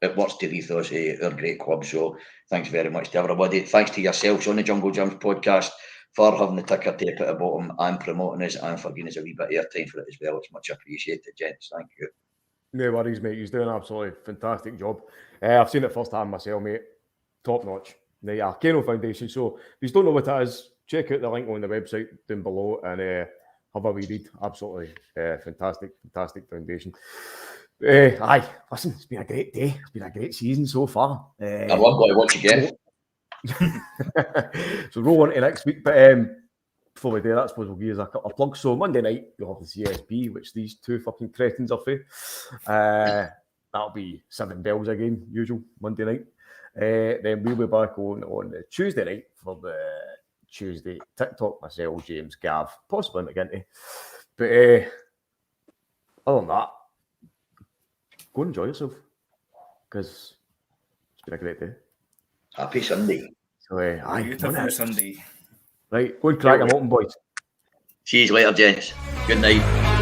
it works to the ethos of our great club. So thanks very much to everybody. Thanks to yourselves on the Jungle Jams podcast for having the ticker tape at the bottom and promoting us, and for giving us a wee bit of airtime for it as well. It's much appreciated, gents. Thank you. No worries, mate. He's doing an absolutely fantastic job. I've seen it firsthand myself, mate. Top notch. Yeah, Kano Foundation. So if you don't know what it is, check out the link on the website down below and have a wee read. Absolutely fantastic foundation. Aye, listen, it's been a great day. It's been a great season so far. I love to watch again. So roll on to next week. But before we do that, I suppose we'll give you a couple of plugs. So Monday night, you'll have the CSB, which these two fucking cretins are for. That'll be 7 bells again, usual Monday night. Then we'll be back on the Tuesday night for the Tuesday TikTok, myself, James, Gav, possibly McGinty. But other than that, go and enjoy yourself, because it's been a great day. Happy Sunday. So, aye, beautiful Sunday. Right, go and crack them open, boys. See you later, gents. Good night.